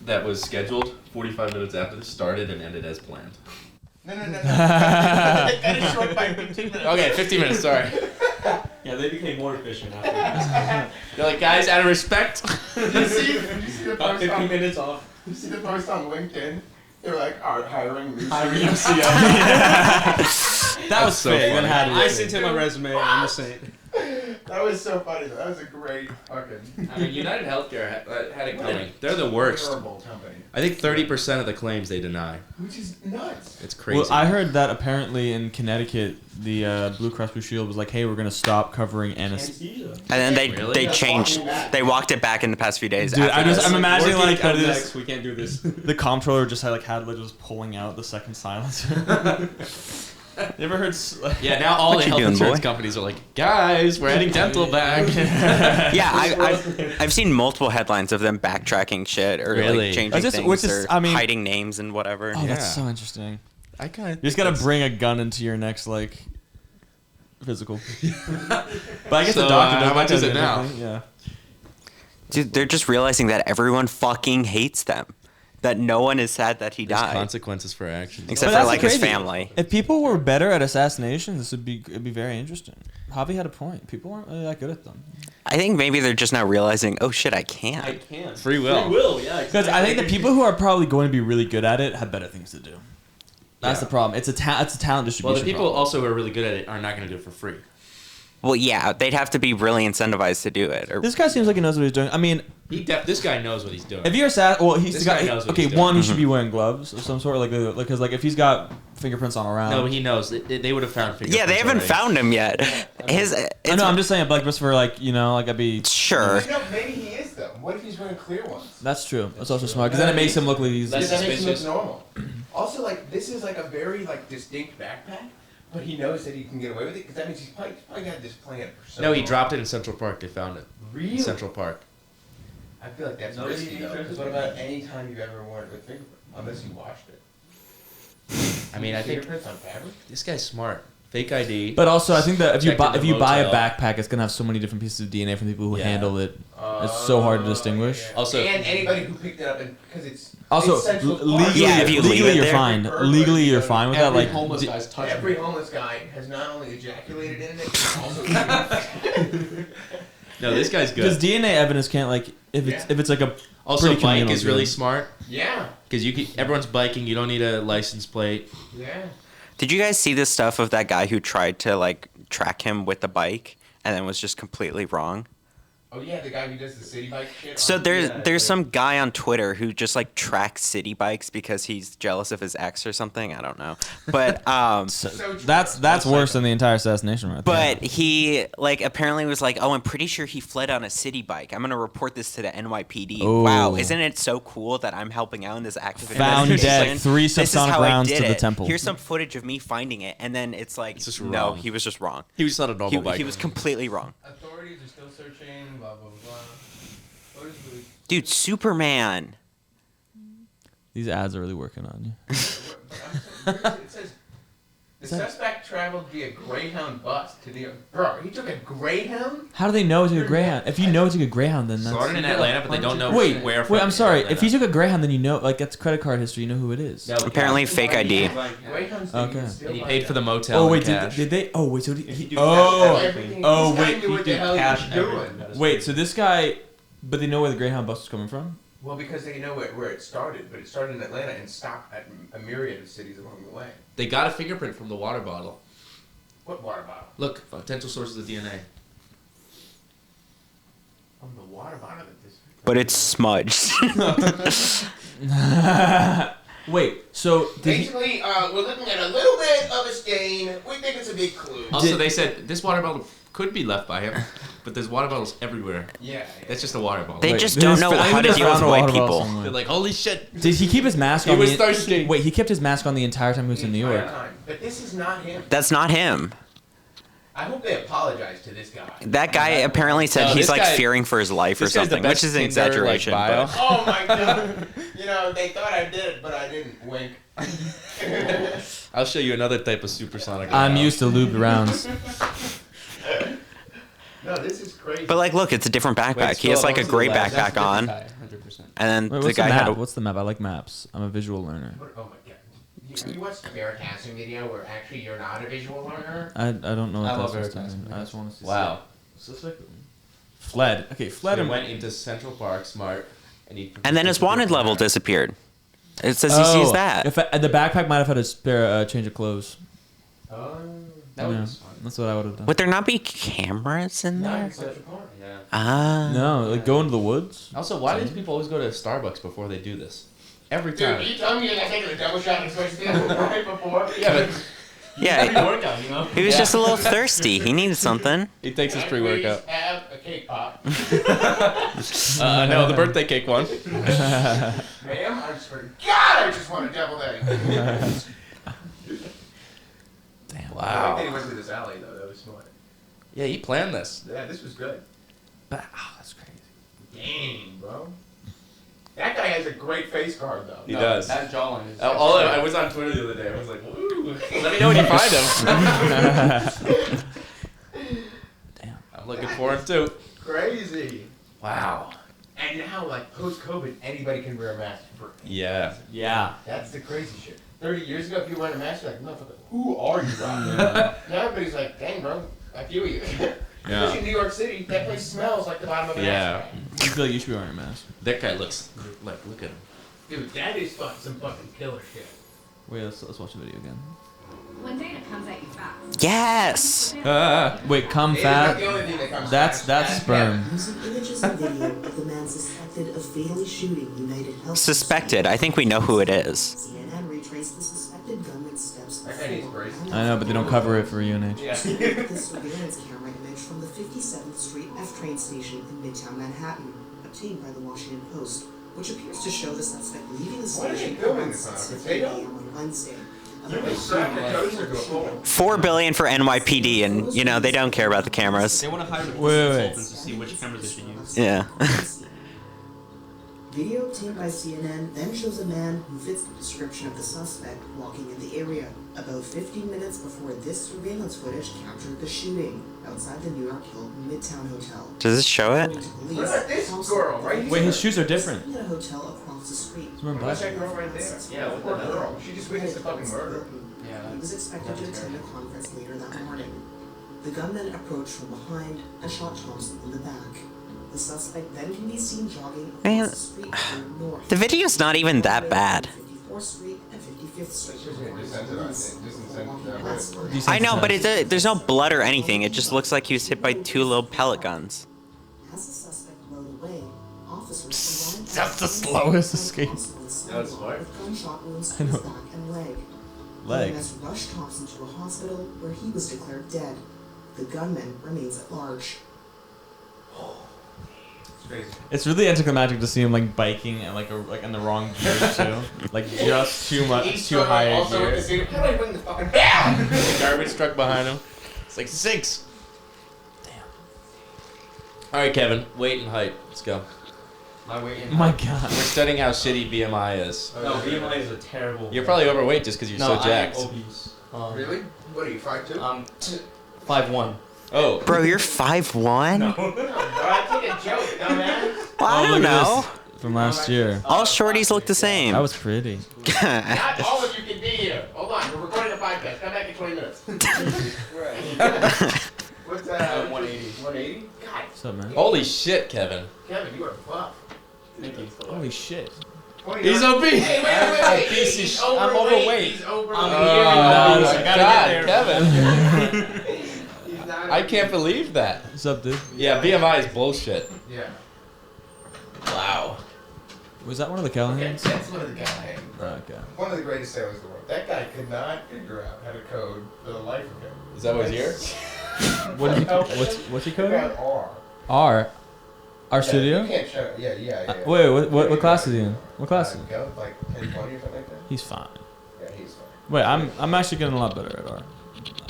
that was scheduled 45 minutes after this started and ended as planned. No. That is short by 15 minutes. Okay, 15 minutes. Sorry. Yeah, they became more efficient after They're like, guys, out of respect. You see the about post 15 on, minutes off. you see the post on LinkedIn? They were like, hiring me. That was so fake. funny. That had to be I fake. sent him a resume. I'm just saying. That was so funny. That was a great fucking. I mean, United Healthcare had it coming. They're the worst. Terrible company. I think 30% of the claims they deny. Which is nuts. It's crazy. Well, I heard that apparently in Connecticut, the Blue Cross Blue Shield was like, "Hey, we're gonna stop covering anesthesia." And then they Really? they Yeah, changed. walking back. They walked it back in the past few days. Dude, after this. I'm imagining Working like comes this, next, we can't do this. the comptroller just had just pulling out the second silencer. You ever heard? Yeah, now all What the you health doing, insurance boy? companies are like, guys, we're adding dental back. Yeah, I've seen multiple headlines of them backtracking shit or Really? like changing Which things is- or I mean- hiding names and whatever. Oh, Yeah. that's so interesting. I kind of. You just gotta bring a gun into your next like physical. But I guess So, the doctor how doesn't much is do it now? anything, Yeah. Dude, they're just realizing that everyone fucking hates them. That no one is sad that he There's died, consequences for actions. except But for that's like his crazy. family. If people were better at assassination, it'd be very interesting. Javi had a point. People aren't really that good at them. I think maybe they're just now realizing, oh shit, I can't. I can. Free will. Free will, yeah. Because I think the people who are probably going to be really good at it have better things to do. That's Yeah. the problem. It's a talent distribution. Well, the people problem. also who are really good at it are not going to do it for free. Well, yeah, they'd have to be really incentivized to do it. Or This guy seems like he knows what he's doing. I mean, This guy knows what he's doing. if you're well, he's This the guy. guy knows what Okay, he's doing. one, he should be wearing gloves of some sort, because if he's got fingerprints on around. No, he knows. They would have found fingerprints. yeah, they haven't already. found him yet. His. I It's, know. I'm just saying, like, just for I'd be. sure. No, maybe he is though. What if he's wearing clear ones? That's true. That's also smart because then it makes him look like he's. Less That makes him look suspicious. normal. Also, like this is like a very like distinct backpack, but he knows that he can get away with it because that means he's probably had this plan for so No, he long. dropped it in Central Park. They found it. Really? In Central Park. I feel like that's No, risky he- though. Because what about any time you've ever worn it with fingerprints? Unless you washed it. I mean, I think Fingerprints on fabric? this guy's smart. Fake ID. But also, I think that if you Checked buy in if the you buy a motel. backpack, it's gonna have so many different pieces of DNA from people who Yeah. handle it. It's so hard to distinguish. Yeah. Also- and anybody who picked it up because it's Also, it's Central Park. legally, Yeah, if you leave legally it you're there. fine. Legally, you're fine with that. Every Like, homeless guy's touching. Every homeless guy has not only ejaculated in it, but also No, this guy's because good. DNA evidence can't if Yeah. it's like a Also, pretty bike communal is really thing. smart yeah, because everyone's biking. You don't need a license plate. yeah. Did you guys see this stuff of that guy who tried to like track him with the bike and then was just completely wrong? Oh yeah, the guy who does the city bike shit. So on- there's some guy on Twitter who just like tracks city bikes because he's jealous of his ex or something. I don't know, but So That's worse than the entire assassination right there. But he like apparently was like, oh, I'm pretty sure he fled on a city bike. I'm gonna report this to the NYPD. Oh. Wow, isn't it so cool that I'm helping out in this active Found investigation? dead, 3 This is subsonic how I rounds did to the it. temple. Here's some footage of me finding it, and then it's like, It's just no, wrong. he was just wrong. He was not a normal bike. He was completely wrong. Authorities are still searching. Blah blah blah. What is the- Dude, Superman. These ads are really working on you. It says the suspect traveled via Greyhound bus to the. Bro, he took a Greyhound. How do they know it's a Greyhound? If you know it's a Greyhound, then that's... Started in Atlanta, but they don't know Wait, where. wait, I'm sorry. Atlanta. If he took a Greyhound, then you know, like, that's credit card history. You know who it is. Apparently fake ID. Greyhounds. Okay. And he paid for the motel. Oh, wait, in cash. did they... Oh, wait, so... If you do Oh, This guy wait, knew what the hell he was doing. wait, so this guy... But they know where the Greyhound bus was coming from? Well, because they know where it started, but it started in Atlanta and stopped at a myriad of cities along the way. They got a fingerprint from the water bottle. What water bottle? Look, potential sources of DNA. From the water bottle that this. But it's smudged. Wait, so... Did he, Basically, we're looking at a little bit of a stain. We think it's a big clue. Also, they said this water bottle could be left by him, but there's water bottles everywhere. Yeah. That's just a water bottle. They Wait, just this don't is- know I how to just deal with found a white water bottle people. somewhere. They're like, holy shit. Did he keep his mask He on? was thirsty. Wait, he kept his mask on the entire time he was in New York. But this is not him. That's not him. I hope they apologize to this guy. That guy apparently said No, he's this like guy- fearing for his life or this guy's the something, which best is an Tinder, like, exaggeration. bio. But Oh my god. You know, they thought I did it, but I didn't. Wink. I'll show you another type of supersonic. I'm round. used to lubed rounds. No, this is crazy. But like, look, it's a different backpack. He has like a gray backpack on, 100%. and then Wait, the what's guy the had map? a. What's the map? I like maps. I'm a visual learner. Oh my god. You watched the Veritasium video where actually you're not a visual learner? I don't know what I love that's Veritas. doing. I just want to see. Wow. Fled. Okay, So fled he him. went into Central Park, smart, and he. And then his wanted level disappeared. It says he sees that. If the backpack might have had a spare change of clothes. Oh. That Yeah, was fun. that's what I would have done. Would there not be cameras in Not there? in Central Park. Yeah. Ah. No, like go into the woods. Also, why do these people always go to Starbucks before they do this? Every Dude, time. you told me I taking a double shot of Swiss right before. Yeah, but Yeah, Workout, you know? he was just a little thirsty. He needed something. he takes his Can I pre-workout. please have a cake pop. No, the birthday cake one. Ma'am, I swear to God, I just want a deviled egg. Damn. I like Wow. that he went to this alley, though. That was smart. Yeah, he planned this. Yeah, this was good. That's crazy. Dang, bro. That guy has a great face card, though. He does. That jawline is... I was on Twitter the other day. I was like, "Woo! Let me know when you find him." Damn. I'm looking for him too. Crazy. Wow. And now, like, post-COVID, anybody can wear a mask for. Yeah. Yeah. That's the crazy shit. 30 years ago, if you were wearing a mask, you're like, motherfucker, who are you, Rob? Now everybody's like, dang, bro, I feel you. Especially in New York City, that place smells like the bottom of an Yeah. ashtray. I feel like you should be wearing a mask. That guy looks like, look at him. Dude, that is some fucking killer shit. Wait, let's watch the video again. One day it comes at you fast. Yes. Wait, come It is not fat. the only thing that comes That's fast. sperm. Using images and video of the man suspected of fatally shooting United Health. Suspected. I think we know who it is. CNN retraced the suspected gunman's steps That guy needs braces. I know, but they don't cover it for UNH. Yeah. the surveillance camera image from the 57th Street F train station in Midtown Manhattan, obtained by the Washington Post, which appears to show the suspect leaving the What are they station filming around this on? 6:50 Potato? a.m. on Wednesday. They slapped the toaster to a pole. $4 billion for NYPD, and you know they don't care about the cameras. They want to hire Wait. consultants to see which cameras they should use. Yeah. Video obtained by CNN then shows a man who fits the description of the suspect walking in the area about 15 minutes before this surveillance footage captured the shooting outside the New York Hilton Midtown Hotel. Does this show it? According to police, What about this House girl right here? Wait, his shoes are different. At a hotel across the street. He's wearing What's black. that girl right there? Yeah, what Poor the hell? girl. She just witnessed a fucking murder. Yeah, He was expected to attend a conference later that morning. The gunman approached from behind and shot Thompson in the back. The suspect then can be seen jogging Man, across the street going north. The video's not even that bad. 54th Street and 55th Street. It's just desensitized. I know, but there's no blood or anything. It just looks like he was hit by two little pellet guns. As the officers survived. That's the slowest escape. That's smart. With gunshot wounds to his back and leg. Leg. EMS rushed Thompson to a hospital where he was declared dead. The gunman remains at large. It's really anticlimactic to see him like biking and like in the wrong gear too, like just too high a Also, gear. with the how do I bring the fucking down? The garbage truck behind him. It's like 6. Damn. All right, Kevin. Weight and height. Let's go. My weight and My height. God. We're studying how shitty BMI is. No, BMI is a terrible. You're probably overweight just because you're so jacked. I am obese. Really? What are you, 5'2"? 5'1". Oh. Bro, you're 5'1"? No, bro, I take a joke, dumbass. Well, I don't look at know. this from last year. All shorties look the same. That was pretty. Not all of you can be here. Hold on, we're recording a podcast. Come back in 20 minutes. What's 180. 180? God, What's up, man? Holy shit, Kevin. Kevin, you are buff. Thank you. Holy shit. He's obese. Hey, wait. Piece of He's shit. I'm overweight. He's overweight. I'm Oh, here. my I gotta get God, there. Kevin. He's not I can't believe that. What's up, dude? Yeah, BMI is bullshit. Yeah. Wow. Was that one of the Okay, Callahans? that's one of the guys. Okay. One of the greatest sailors in the world. That guy could not figure out how to code for the life of him. Is that what's here? What did he? What's he Figure coding? out R. R. Our Yeah, studio? You can't show. Yeah. Wait, what class is he in? What class is he? Go like 10, 20 or something like that. He's fine. Yeah, he's fine. Wait, I'm actually getting a lot better at R.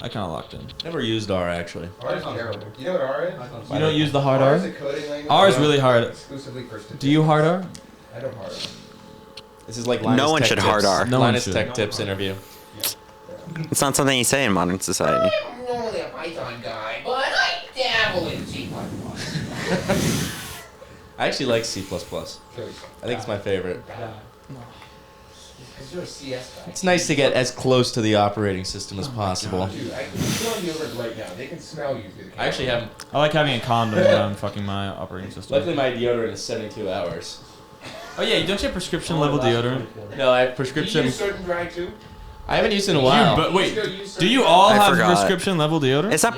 I kind of locked in. Never used R actually. R is terrible. You know what R is? You don't use the hard R R? is a coding language. R is really hard. Exclusively for statistics. Do you hard R? I don't hard R. This is like No Linus one Tech should Tips. hard R. No one Linus should. Tech Tips interview. It's not something you say in modern society. I'm normally a Python guy, but I dabble in C++. I actually like C++. I Really fun. think it's my favorite. Because you're a CS guy. It's nice to get as close to the operating system as possible. Dude, I'm telling you over right now. They can smell you through the camera. I actually have. I like having a condom when I'm fucking my operating system. Luckily, my deodorant is 72 hours. Oh yeah, don't you have prescription level deodorant? No, I have Do you prescription. use certain dry too? I haven't used it in a while. But wait, Still use do you certain- all I have forgot. prescription level deodorant? Is that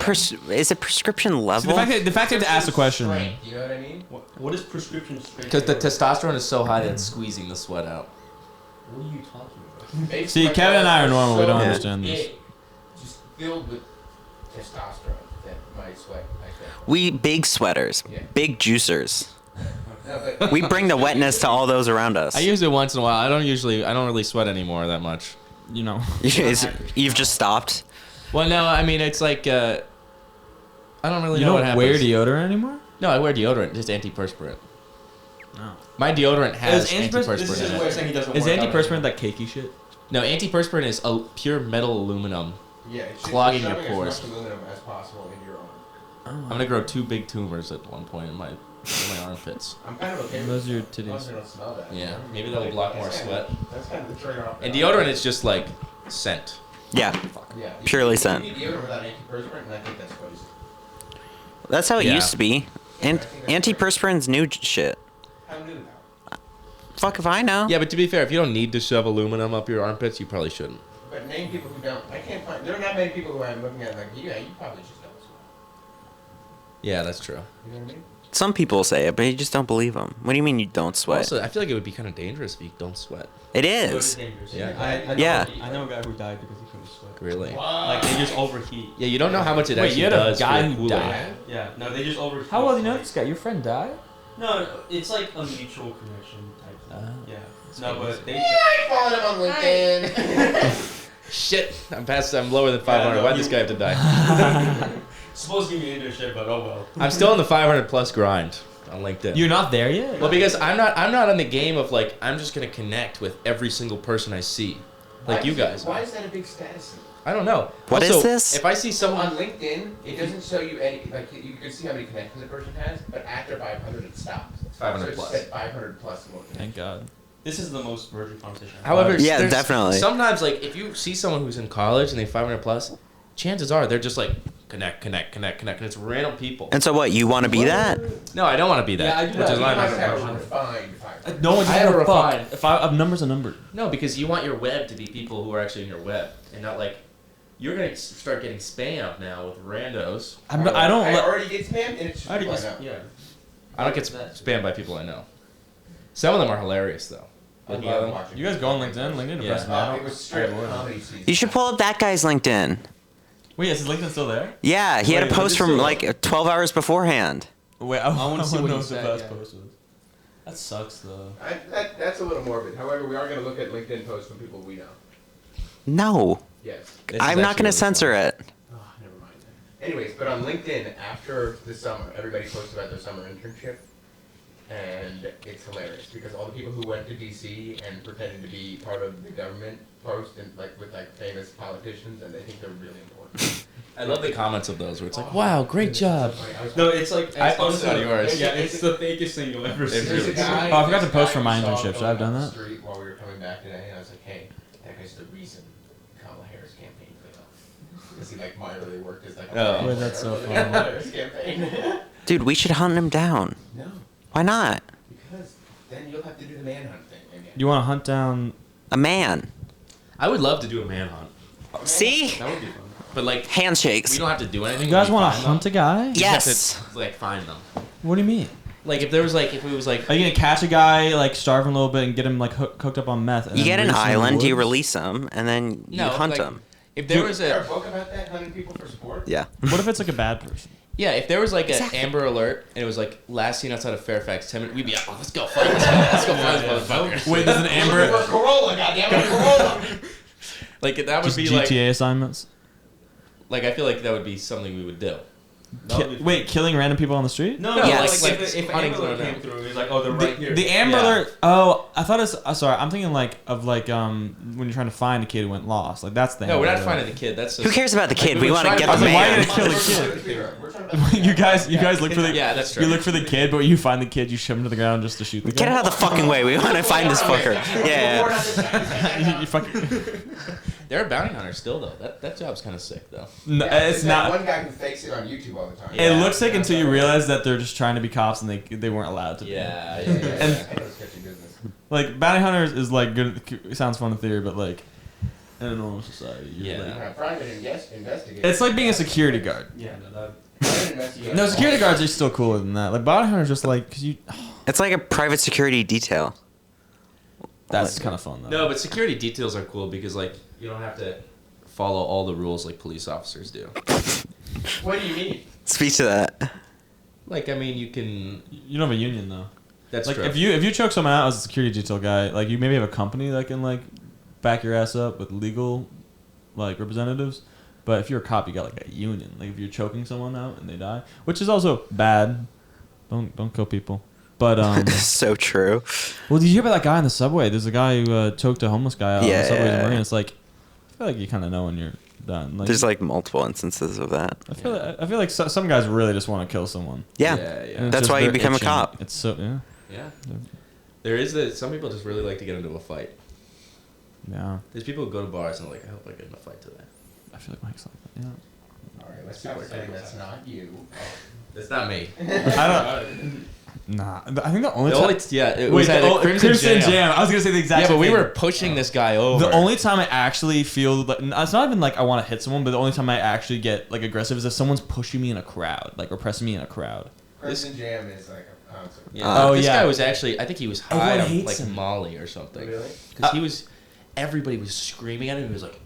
is it prescription See, level? the fact that to ask the question. Strength, you know what I mean? What is prescription strength? Because the testosterone is so high that it's squeezing the sweat out. What are you talking about? Basically, See, my Kevin and I are balls normal. We so don't Yeah. understand this. big, just filled with testosterone that my sweat. We big sweaters, Yeah. big juicers. No, but We bring the wetness to all those around us. I use it once in a while. I don't really sweat anymore that much. You know. You've just stopped. Well, no, I mean it's like I don't really You know what don't happens. wear deodorant anymore? No, I wear deodorant, just antiperspirant. No. My deodorant has Is antiperspirant- This is antiperspirant his in way it. of saying he doesn't Is work out antiperspirant anymore. that cakey shit? No, antiperspirant is a pure metal aluminum. yeah, it's just clogging your shoving pores. as much aluminum as possible in your arm. I'm gonna grow 2 big tumors at one point in my armpits. I'm kind of okay Those with are your it, as long as titties. I don't smell that. Yeah, you know? maybe that'll block more That's kinda- sweat. That's kind of the trade-off. And deodorant is just like scent. Yeah, Yeah, purely you scent. need deodorant without antiperspirant, and I think that's crazy. that's how it Yeah. used to be. And antiperspirant's new shit. How new now? Fuck if I know. Yeah, but to be fair, if you don't need to shove aluminum up your armpits, you probably shouldn't. But name people who don't. I can't find. There are not many people who I'm looking at like, yeah, you probably just don't sweat. Yeah, that's true. You know what I mean? Some people say it, but you just don't believe them. What do you mean you don't sweat? Also, I feel like it would be kind of dangerous if you don't sweat. It So it's is. dangerous. Yeah. I know, Yeah. I know a guy who died because he couldn't sweat. Really? Like they just overheat. Yeah, you don't know how much it Wait, actually you had a does. guy for who cooling. died? Yeah. No, they just overheat. How well do you know this guy? Your friend died? No, it's like a mutual connection type thing. Ah. Yeah. No, but they. I followed him on LinkedIn. Shit, I'm lower than 500. no, Why'd you- this guy have to die? Supposed to give me an internship, but oh well. I'm still in the 500 plus grind on LinkedIn. You're not there yet? Well, because I'm not on the game of like I'm just gonna connect with every single person I see, like you guys. Why is that a big status symbol? I don't know. What Also, is this? If I see So someone, on LinkedIn, it doesn't show you any, like, you can see how many connections a person has, but after 500 it stops. 500 so it plus. said 500 plus more Thank God. This is the most virgin conversation. however, Yeah, there's- definitely. Sometimes, like if you see someone who's in college and they 500 plus, chances are they're just like connect, and it's random people. And so what? You want to be that? No, I don't want to be that. Yeah, I do which that. is You why must I'm have a not. refined 500. No one I have a refined. If a number's a number. No, because you want your web to be people who are actually in your web, and not like you're gonna start getting spammed now with randos. I don't. I already get spammed, and it's just I already people I get, know. yeah. I don't get spammed by people I know. Some of them are hilarious though. I Looking at love them. watching. You guys go on LinkedIn? LinkedIn Yeah. impressed me. I It don't- was straight I avoid it. comedy season. You should pull up that guy's LinkedIn. Wait, is his LinkedIn still there? Yeah, he had a Wait, post is it from still- like 12 hours beforehand. Wait, I want to see what what he the said, best yeah. post was. That sucks though. That's a little morbid. However, we are going to look at LinkedIn posts from people we know. No, Yes. This is I'm not actually going to really censor fun. it. Oh, never mind then. Anyways, but on LinkedIn, after the summer, everybody posts about their summer internship. And it's hilarious because all the people who went to DC and pretended to be part of the government post and like with like famous politicians and they think they're really important. I love the comments of those where it's like, "Wow, great job." No, it's like I posted on yours. Yeah, it's the fakest thing you'll ever see. There's a guy. Oh, I forgot to this post guy for my we saw internship. Should I have going done down the that? street while we were coming back today, and I was like, "Hey, that guy's the reason Kamala Harris campaign failed because he like mildly worked as like a Oh. Wait, that's so funny. funny. Harris campaign. Dude, we should hunt him down. No, Why not? because then you'll have to do the manhunt thing again. You want to hunt down? A man. I would love to do a manhunt, See? That would be fun. but like Handshakes. we don't have to do anything. You guys We want to find hunt a them. guy? We just have Yes. to, like find them. What do you mean? Like if there was like if it was like Are you gonna catch a guy, like starve him a little bit, and get him like hooked up on meth? And You then get an release him in the island, you woods? release him, and then you hunt like, him. If there Dude, was Is there a a book about that, hunting people for sport? Yeah. What if it's like a bad person? yeah, if there was like Exactly. an Amber Alert and it was like last seen outside of Fairfax 10 minutes, we'd be like, oh, let's go fight this guy. Let's go fight this motherfucker. Wait, there's an Amber. Corolla, goddammit, Corolla. Like that would Just be GTA assignments. like I feel like that would be something we would do. Wait, killing random people on the street? No, Yes. like, Like if hunting Amber Alert someone came through, he's like, oh, they're right here. The Amber Yeah. Alert. Oh, I thought it's. Sorry, I'm thinking like of like when you're trying to find a kid who went lost. Like that's the. No, we're Amber not Alert. finding the kid. That's just, Who cares about the kid? we We would want to try get to the find- why man. did it kill the kid? you guys look for the. Yeah, that's true. You look for the kid, but when you find the kid, you shove him to the ground just to shoot the Get guy. out of the fucking way. We want to find this fucker. Yeah. you fucking. There are bounty hunters still though. That job's kind of sick though. No, Yeah, it's there's that not. one guy who fakes it on YouTube all the time. It looks like until you realize that they're just trying to be cops and they weren't allowed to be. Yeah. And I know it's sketchy business. Like bounty hunters is like good. It sounds fun in theory, but like in a normal society, you're Yeah. like- Private investigator. it's like being a security guard. Yeah, no, that. Private investigator. No, security guards are still cooler than that. Like bounty hunters, just like because you. It's like a private security detail. That's kind of fun though. No, but security details are cool because like you don't have to follow all the rules like police officers do. What do you mean? Speak to that. Like I mean, you can. You don't have a union though. That's like true. if you choke someone out as a security detail guy, like you maybe have a company that can like back your ass up with legal like representatives. But if you're a cop, you got like a union. Like if you're choking someone out and they die, which is also bad. Don't kill people. But So true. well, did you hear about that guy in the subway? There's a guy who choked a homeless guy out on Yeah, the subway yeah, in Marine. yeah. It's like I feel like you kind of know when you're done. Like, There's like multiple instances of that. I feel like some guys really just want to kill someone. Yeah. Yeah. And it's That's just why you they're become a itching. cop. It's so yeah. Yeah. There is that. Some people just really like to get into a fight. Yeah. There's people who go to bars and are like, I hope I get in a fight today. I feel like Mike's like that. Yeah. All right, let's stop saying that's not you. It's not me. I don't. Nah, I think the only The time. only yeah, it Wait, was at a Crimson Jam. I was gonna say the exact. Yeah, but same we thing. were pushing this guy over. The only time I actually feel like it's not even like I want to hit someone, but the only time I actually get like aggressive is if someone's pushing me in a crowd, like or pressing me in a crowd. Crimson Jam is like a concert. Yeah. Oh, This yeah. guy was actually, I think he was high Everyone on hates like him. Molly or something. Really? Because he was, everybody was screaming at him. He was like,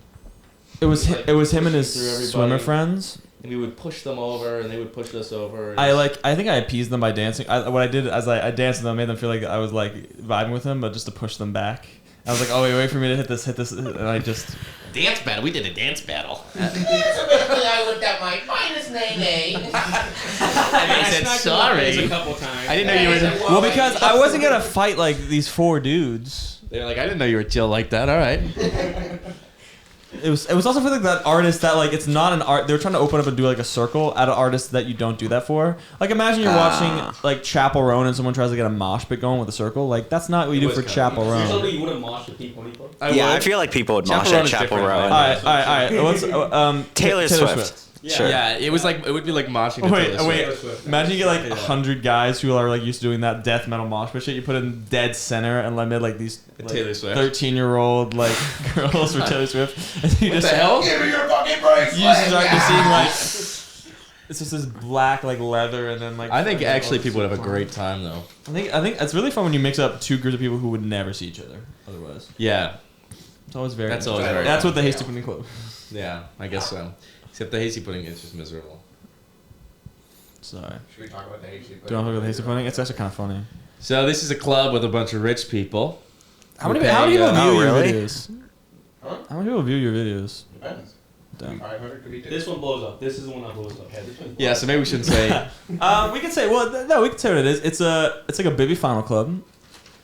It was Like, it was him and his pushing through everybody. swimmer friends. and we would push them over, and they would push us over. And I think I appeased them by dancing. What I did is I danced with them, made them feel like I was like vibing with them, but just to push them back. I was like, oh wait for me to hit this, and I just. Dance battle. We did a dance battle. I looked at my finest name. And I said sorry. A couple times. I didn't know you were. Well, because I wasn't gonna fight like these four dudes. They're like, I didn't know you were chill like that. All right. It was also for like that artist that like it's not an art. They were trying to open up and do like a circle at an artist that you don't do that for. Like imagine you're watching like Chapel Roan and someone tries to get a mosh pit going with a circle. Like that's not what you do for Chapel Roan. Usually you wouldn't mosh with people. I feel like people would mosh at Chapel Roan. All right. What's Taylor Swift. Sure. Yeah, it was like it would be like moshing. to Taylor Wait. Swift. Imagine you get like 100 guys who are like used to doing that death metal mosh pit shit. You put in dead center and like made like these like, Taylor Swift. 13-year-old like girls for Taylor Swift. And you What just the hell? Give me your fucking bracelet. you start just seeing like It's just this black like leather and then like. I think actually people would have a great time though. I think it's really fun when you mix up two groups of people who would never see each other otherwise. Yeah. It's always very. That's always very. That's what the Hasty Pudding Club. Yeah, I guess so. Except the hasty pudding is just miserable. Sorry. Should we talk about the hasty pudding? Do you want to look at the Hasty Pudding? It's actually kind of funny. So this is a club with a bunch of rich people. How many people view really? your videos? Huh? How many people view your videos? Depends. Damn. 500 could be This one blows up. This is the one that blows up. Yeah, this one. Yeah, so maybe we shouldn't say. We could say no. We could say what it is. It's like a baby final club.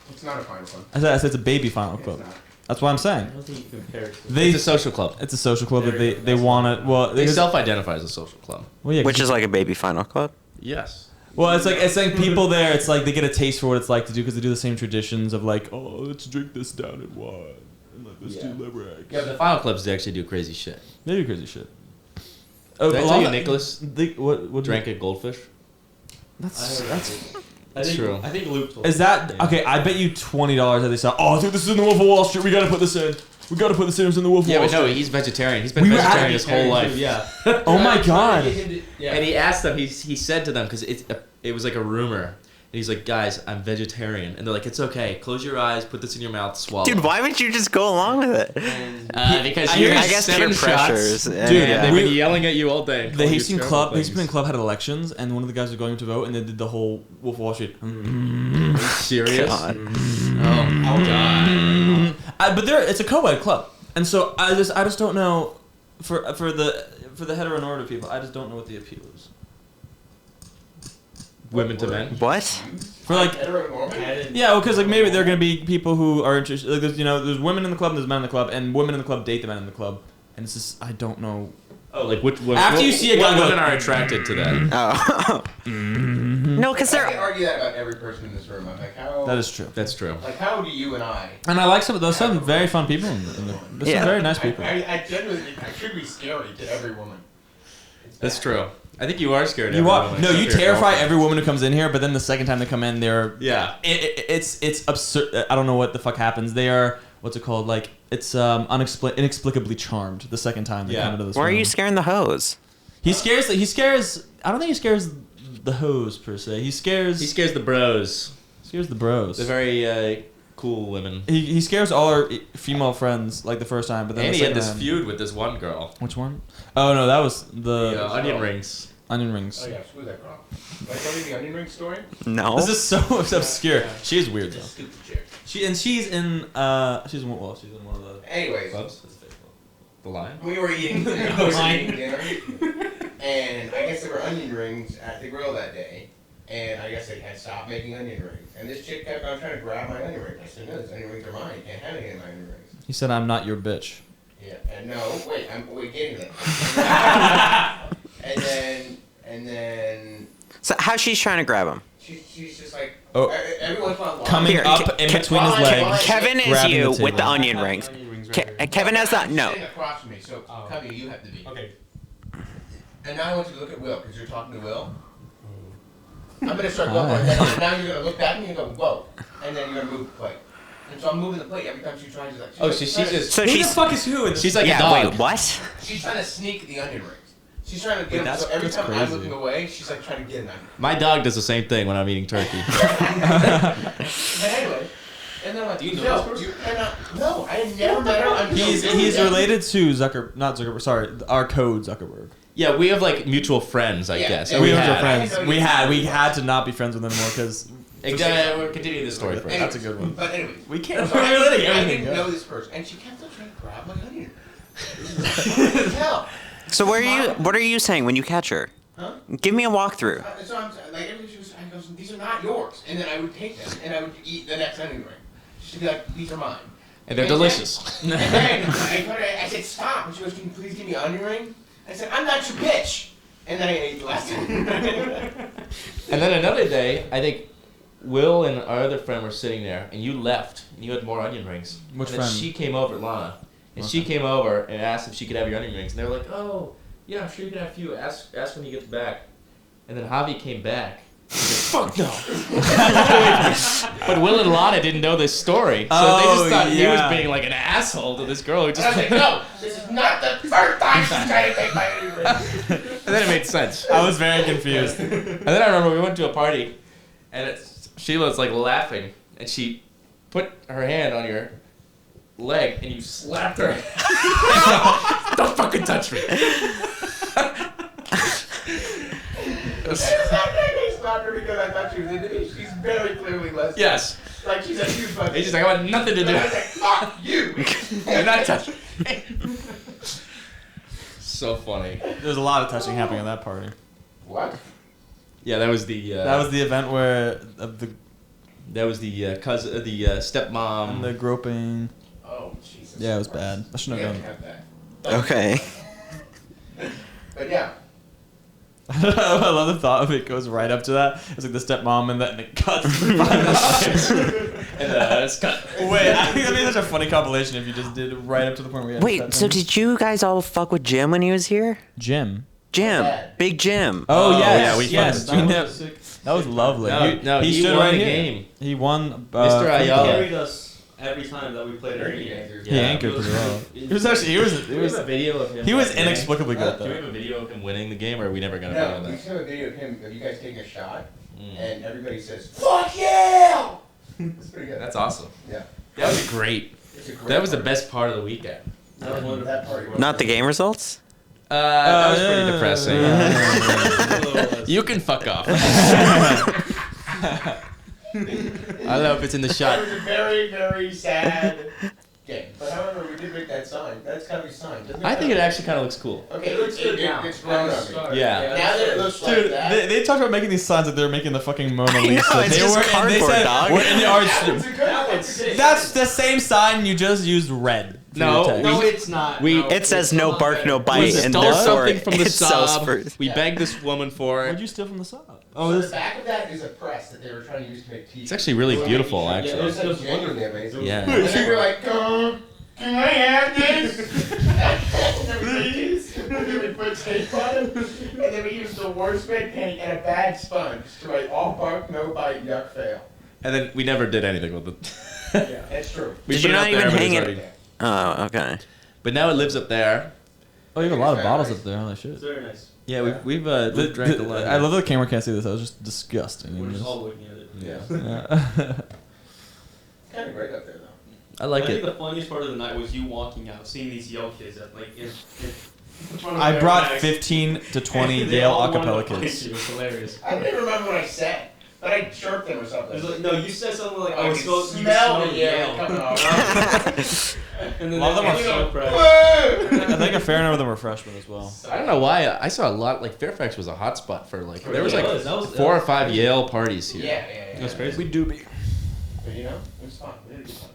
It's not a final club. I said it's a baby final It's club. not. That's what I'm saying. I don't think you can compare it to It's a social club. It's a social club that they want it. Well, They self-identify as a social club. well, yeah, Which is like a baby final club. Yes. well, it's like people there. It's like they get a taste for what it's like to do because they do the same traditions of like, oh, let's drink this down in wine and let's do liver eggs. Yeah, but the final clubs they actually do crazy shit. They do crazy shit. Did I a tell lot you of- Nicholas what drank a goldfish? That's That's true. I think Luke told is that okay? I bet you $20 that they saw. Oh, dude, this is in the Wolf of Wall Street. We gotta put this in. We gotta put this in the Wolf of Yeah, Wall but no, Street. he's vegetarian. He's been We were vegetarian at- his whole life. Yeah. Oh my god. Yeah. And he asked them. He said to them because it was like a rumor. And he's like, guys, I'm vegetarian, and they're like, it's okay. Close your eyes, put this in your mouth, swallow. Dude, why would you just go along with it? Because I here's guess peer 7 shots, pressures. dude. Yeah. And they've been yelling at you all day. The Hastings Club had elections, and one of the guys was going to vote, and they did the whole Wolf of Wall Street. Serious? God. Oh god. But it's a co-ed club, and so I just don't know for the heteronormative people. I just don't know what the appeal is. Women to men. What? For like, Heteronormative? yeah, well, because like maybe there are gonna be people who are interested. Like, there's women in the club, and there's men in the club, and women in the club date the men in the club, and it's just I don't know. Oh, like what? After you see a guy what go- women are attracted to that. Oh. No, because I can they're. argue that about every person in this room. I'm like, how? That is true. That's true. Like, how do you and I? And I like there's some very fun people in the there's Yeah. some very nice people. I genuinely think I should be scary to every woman. It's That's bad. true. I think you are scared. of You are everyone no, except you for your terrify girlfriend. every woman who comes in here, but then the second time they come in, they're Yeah. it's absurd. I don't know what the fuck happens. They are what's it called? Like it's inexplicably charmed the second time they Yeah. come into this Why are room. you scaring the hose? He scares. I don't think he scares the hose per se. He scares the bros. the bros. They're very cool women. He scares all our female friends like the first time, but then And the he had second this time- feud with this one girl. Which one? Oh no, that was The onion rings. onion rings. Oh yeah, screw that girl. Can I tell you the onion ring story? No. This is so obscure. She's weird though. Stupid chick. She's in one of the Anyways, Clubs. The Lion. we were eating dinner, and I guess there were onion rings at the grill that day, and I guess they had stopped making onion rings. And this chick kept on trying to grab my onion ring. I said, no, these onion rings are mine. You can't have any of my onion rings. He said, "I'm not your bitch." Yeah, and no, wait, we're getting that. and then So how she's trying to grab him? she's just like, Oh. every once in a while, Coming Here, up in between his legs. Kevin is grabbing you the with the table. onion rings. right Kevin has not. No. Sitting across from me, so Cubby, you have to be. Okay. And now I want you to look at Will, because you're talking to Will. I'm going to start going like that, and now you're going to look back at me and go, whoa. And then you're going to move the plate. And so I'm moving the plate every time she tries to like... Oh, she's just. So Who the she's. fuck is who? She's like a Yeah. dog. Wait. What? She's trying to sneak the onion rings. She's trying to get them, that's- so every that's time I'm crazy. looking away, she's like trying to get an onion. My dog does the same thing when I'm eating turkey. But anyway, and then I'm like, Do you know no, this person? you cannot... No, I had never met her. I'm He's related to not Zuckerberg. Sorry, our code Zuckerberg. Yeah, we have like mutual friends, I Yeah, guess. yeah, And We we were had- friends. I know We you- had to not be friends with him anymore because We'll continue the story first. That's a good one. But anyway, We can't. so I, We're letting I everything didn't go. know this person, and she kept on trying to grab my onion. What the hell? So what are you saying when you catch her? Huh? Give me a walkthrough. So I'm like, everybody was, I goes, these are not yours, and then I would take them and I would eat the next onion ring. She'd be like, these are mine. And they're delicious. And then I said, stop. And she goes, can you please give me an onion ring? I said, I'm not your bitch. And then I ate the last onion ring. And then another day, I think Will and our other friend were sitting there, and you left, and you had more onion rings. Which and then friend? she came over, Lana, and she came over and asked if she could have your onion rings. And they were like, oh, yeah, I'm sure you can have a few. Ask when you get back. And then Javi came back. He said, fuck no. But Will and Lana didn't know this story, so they just thought he was being like an asshole to this girl who just. And I was like, no, this is not the first time she's trying to take my ring. And then it made sense. I was very confused. And then I remember we went to a party, and Sheila's like laughing, and she put her hand on your leg, and you slapped her. Don't fucking touch me. I slapped her because I thought she was into me. She's very clearly lesbian. Yes. Like she's a huge fucking. He's just like, I want nothing to do. I was like, fuck you. Do not touch me. So funny. There's a lot of touching happening at that party. What? Yeah, that was the. That was the event where That was the cousin, the stepmom. and the groping. Oh Jesus. Yeah, it was Christ. bad. I shouldn't We have can't done have that. Okay. But yeah. I love the thought of it goes right up to that. It's like the stepmom and then it cuts to 5 minutes. And it's cut. Wait, I think that'd be such a funny compilation if you just did it right up to the point where you had Wait, to so did you guys all fuck with Jim when he was here? Jim. Jim. Dad. Big Jim. Oh, yeah, yes, we yes. fucking- That was lovely. No, he stood won right the here. game. He won. Mr. He Ayala. carried us every time that we played a game. He anchored pretty well. He was actually. He was a video of him. He was inexplicably good at Do we that. have a video of him winning the game, or are we never gonna video No, we that? just have a video of him, of you guys taking a shot, and everybody says, "Fuck yeah!" It's pretty good. That's awesome. Yeah. That was great. It's a great That was the party. best part of the weekend. That was wonderful. That party was Not the game results? That was pretty yeah. depressing. Yeah. You can fuck off. I don't know if it's in the It shot. was a very, very sad game. But however, we did make that sign. That's kind of a sign. Doesn't I think it actually kind of looks cool. Okay, it's grown on me. Yeah. Now that it looks like Dude, that. they talked about making these signs like they were making the fucking Mona know, Lisa. it's they just were, and they cardboard, said, dog. we're in the art. That one's a good one. It's a good That's the same sign you just used red. for No, your text. No, it's not. We- No, It says it's no not bark, better. no We bite, and stole therefore something from the it sells sub. for. We begged this woman for What'd it. you steal from the sub? So the back of that is a press that they were trying to use to make tea. It's actually really beautiful, It actually. was genuinely amazing. Yeah. And then we were like, can I have this? And then we put tape on it, and then we used the worst red paint and a bad sponge to write all bark, no bite, yuck, fail. And then we never did anything with it. Yeah, that's true. We Did put you it not up there, even but hang it's it? already- Oh, okay. But now it lives up there. Oh, you have a lot of bottles up there. Holy shit. It's very nice. Yeah, we've drank a lot. I love that the camera can't see this. That was just disgusting. We're And just just- all looking at it. Yeah. Yeah. Kind of great up there, though. I like I think it. the funniest part of the night was you walking out, seeing these Yale kids at like in front of I their brought bags. 15 to 20 They Yale all wanted acapella to fight kids. you. It was hilarious. I don't even remember what I said, but I chirped them or It something. was like, no, you said something like, I I was could supposed to smell the Yale coming off. And then A lot of them they are so proud. I think a fair number of them were freshmen as well. I don't know why. I saw a lot. Like Fairfax was a hot spot for like. There was Yeah, like that was 4 or 5 crazy. Yale parties here. Yeah. That's crazy. We do be. But you know, it was fun. We had a good time.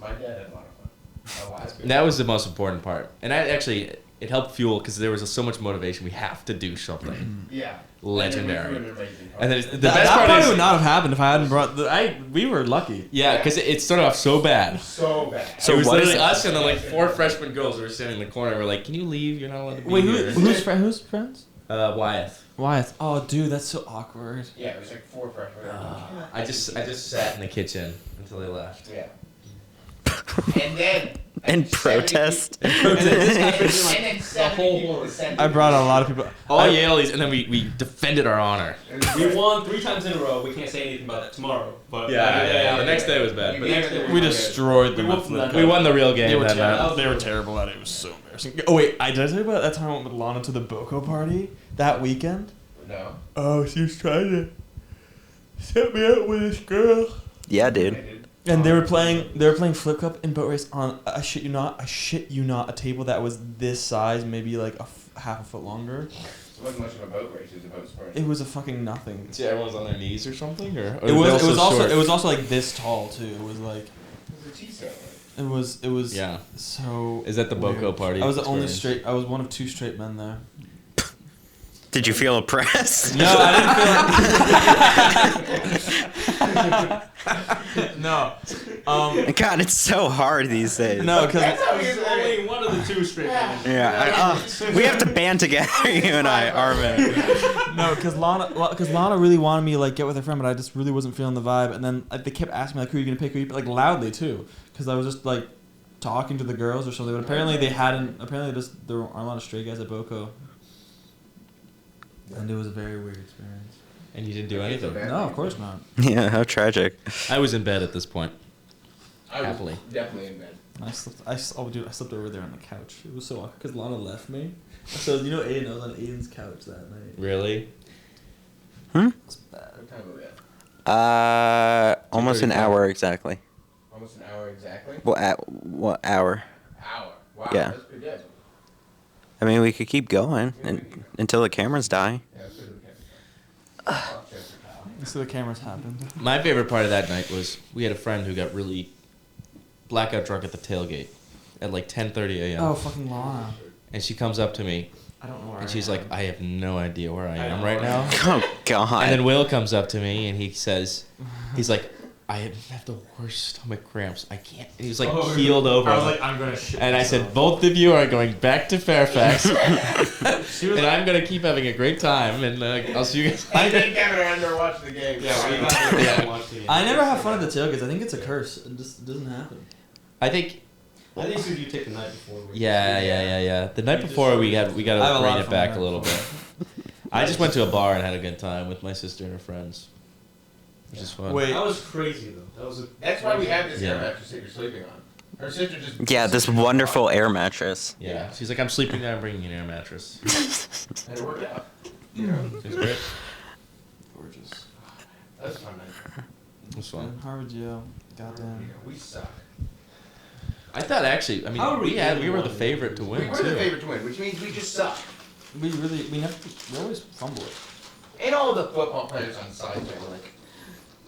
My dad had a lot of fun. Oh, wow. And that was the most important part. And I actually, it helped fuel because there was so much motivation. We have to do something Yeah. legendary. And then we threw an amazing And then party. the That best part probably is, would not have happened if I hadn't brought we were lucky. yeah, because it started off so bad. So bad. So it was what is literally it? us and then like 4 freshman girls who were sitting in the corner. We're like, "Can you leave? You're not allowed to be Wait, here." who's friends? Wyeth. Wyeth. Oh, dude, that's so awkward. Yeah, it was like 4 freshmen. I just sat in the kitchen until they left. Yeah. And then. And protest. And then 7 people descended. I brought a lot of people. All Yaleys, and then we defended our honor. We won 3 times in a row. We can't say anything about that tomorrow. But The next day was bad. The But next day We destroyed them. We whooped them that we won the real game. They were that night. terrible. They were terrible at it. It was so embarrassing. Oh wait, did I tell you about that time I went with Lana to the Boko party that weekend? No. Oh, she was trying to set me up with this girl. Yeah, dude. And they were playing flip cup and boat race on I shit you not, a table that was this size, maybe like half a foot longer. It wasn't much of a boat race, it was a boat sport. It was a fucking nothing. See, everyone's on their knees or something, or It was also like this tall too. It was like It was a tea set. it was Yeah. so. Is that the Boko weird. party? I was the only experience? straight. I was one of 2 straight men there. Did you feel oppressed? No, I didn't feel. No. God, it's so hard these days. No, because There's only one of the two straight men. Yeah, we have to band together, you and I, Armin. no, because Lana really wanted me to like get with her friend, but I just really wasn't feeling the vibe. And then they kept asking me like, "Who are you gonna pick?" Like loudly too, because I was just like talking to the girls or something. But apparently they hadn't. Apparently there aren't a lot of straight guys at Boko, and it was a very weird experience. And you didn't do anything. No, of course not. Yeah, how tragic. I was in bed at this point. I was Happily. definitely in bed. I slept over there on the couch. It was so awkward because Lana left me. So you know, Aiden, I was on Aiden's couch that night. Really? It was bad. What time are we at? Almost an 2:35. hour exactly. Almost an hour exactly? What hour? Hour. Wow, Yeah. that's pretty good. I mean, we could keep going until the cameras die. Yeah, that's pretty good. So the cameras happened. My favorite part of that night was we had a friend who got really blackout drunk at the tailgate at like 10:30 a.m. Oh, fucking Lana. And she comes up to me I don't know where and I she's am. like, I have no idea where I am right now. Oh God. And then Will comes up to me and he says, he's like, I have the worst stomach cramps. I can't. And he's like keeled over. I was like, I'm gonna shit. And I said, both of you are going back to Fairfax. And I'm going to keep having a great time. And I'll see you guys I later. think Kevin are under watch the game. Yeah, we got to watch the game. I never have fun at the tailgates. I think it's a curse. It just doesn't happen. I think, I think so you take the night before. yeah. The night before we got I have a to lot rein of it fun back there. a little bit. I just went to a bar and had a good time with my sister and her friends. Which is fun. Wait. That was crazy though. That was. That's why we have this air Yeah. mattress that you're sleeping on. Her sister just. Yeah, this wonderful air mattress. Yeah. She's like, I'm sleeping there. I'm bringing you an air mattress. And it worked out. You know, It's great. Gorgeous. that was a fun night. It was fun. Harvard Yale. Goddamn. We suck. I thought actually, I mean, How are we we were the winning? favorite to We win were the too. favorite to win, which means we just suck. We always fumble it. And all the football players on the sideline were like,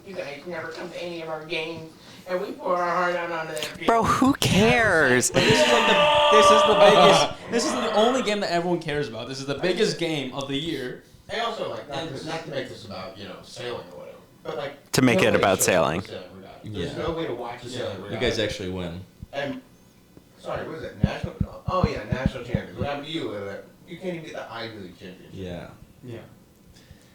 you guys never come to any of our games, and we pour our heart out onto that field. Bro, who cares? This is the biggest. This is the only game that everyone cares about. This is the biggest game of the year. And also, like, not to make this about, sailing or whatever, but like. To make no it way about to sailing. watch the sailing regatta. There's Yeah. no way to watch the sailing You regatta. guys actually win. And, sorry, what is it? National? Oh, yeah, national champions. What happened to you? You can't even get the Ivy League championship. Yeah. Yeah.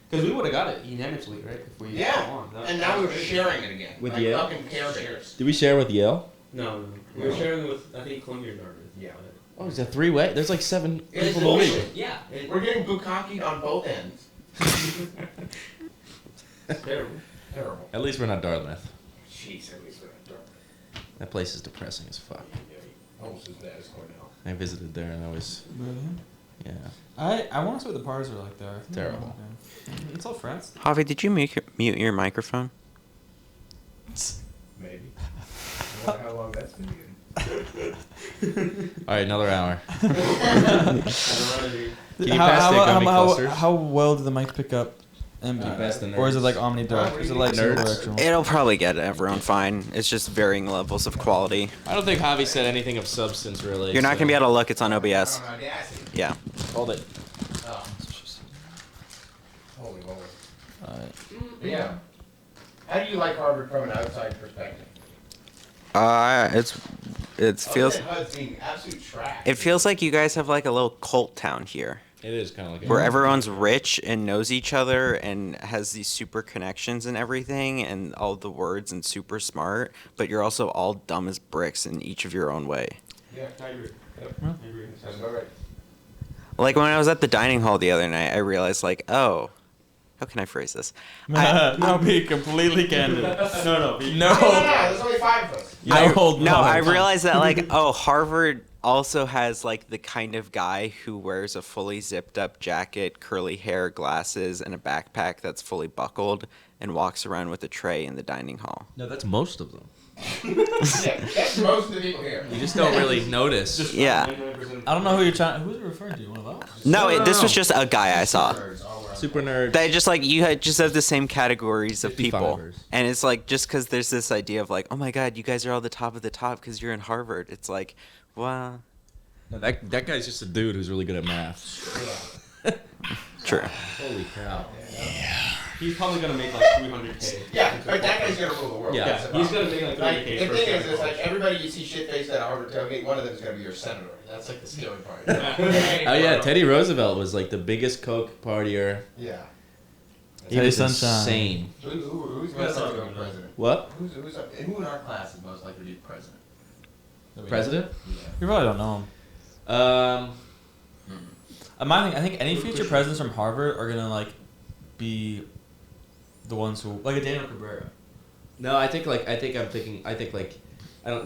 Because we would have got it unanimously, right? If we Yeah, won. and now we're sharing it again. With like Yale? fucking caretakers. Did we share with Yale? No, we were sharing with I think Columbia Dartmouth. Yeah. Oh, it's a three-way. There's like 7 It's people in the league. bullshit. Yeah. We're getting bukkakied on both ends. Terrible. Terrible. At least we're not Dartmouth. Jeez, at least we're not Dartmouth. That place is depressing as fuck. Almost as bad as Cornell. I visited there and I was, Really? yeah. I want to see what the bars are like there. I think Terrible. It's all France. Javi, did you mute your microphone? Maybe. I wonder how long that's been good. All right, another hour. Can you How- pass the how- gummy how- clusters? How well do the mics pick up? pass the Or is it nerds. like omnidirect? Is it like Nerds. unidirectional? It'll probably get everyone fine. It's just varying levels of quality. I don't think Javi said anything of substance really. You're not gonna be able to look. It's on OBS. On Audacity. Yeah. Hold it. Oh. Holy moly. Alright. But yeah. How do you like Harvard from an outside perspective? It feels. Other than HUD's being absolute trash. It feels like you guys have like a little cult town here, It is kind of like where everyone's rich and knows each other and has these super connections and everything, and all the words and super smart. But you're also all dumb as bricks in each of your own way. Yeah, I agree. Yep. Yeah. I agree. that's about right. Like when I was at the dining hall the other night, I realized like, oh, how can I phrase this? No, be completely candid. No. No, there's only 5 of us. I realized that like, oh, Harvard also has like the kind of guy who wears a fully zipped up jacket, curly hair, glasses, and a backpack that's fully buckled and walks around with a tray in the dining hall. No, that's most of them. Yeah, that's most of the people here. You just don't really notice. Yeah. 99% I don't know who you're trying. Who's it referring to? One of us? No, this was just a guy I saw. Nerds all around. Super nerd. They just like you had just have the same categories of people, 55ers. and it's like just because there's this idea of like, oh my God, you guys are all the top of the top because you're in Harvard. It's like, well, No, that guy's just a dude who's really good at math. Yeah. True. Holy cow. He's probably gonna make like 300K. Yeah, but that guy's gonna rule the world. Yeah. That's the He's problem. gonna make like Like, 300K. the first thing year is, of it's like college. everybody you see shit-faced at a Harvard tailgate, one of them is gonna be your senator. That's like the scary part. Oh yeah, Teddy Roosevelt was like the biggest coke partier. Yeah. He Teddy was Sunshine. insane. Who's most likely to be president? What? Who in our class is most likely to be president? President? You probably don't know him. I think any future presidents from Harvard are gonna like be the ones who like a Daniel Cabrera. No, I think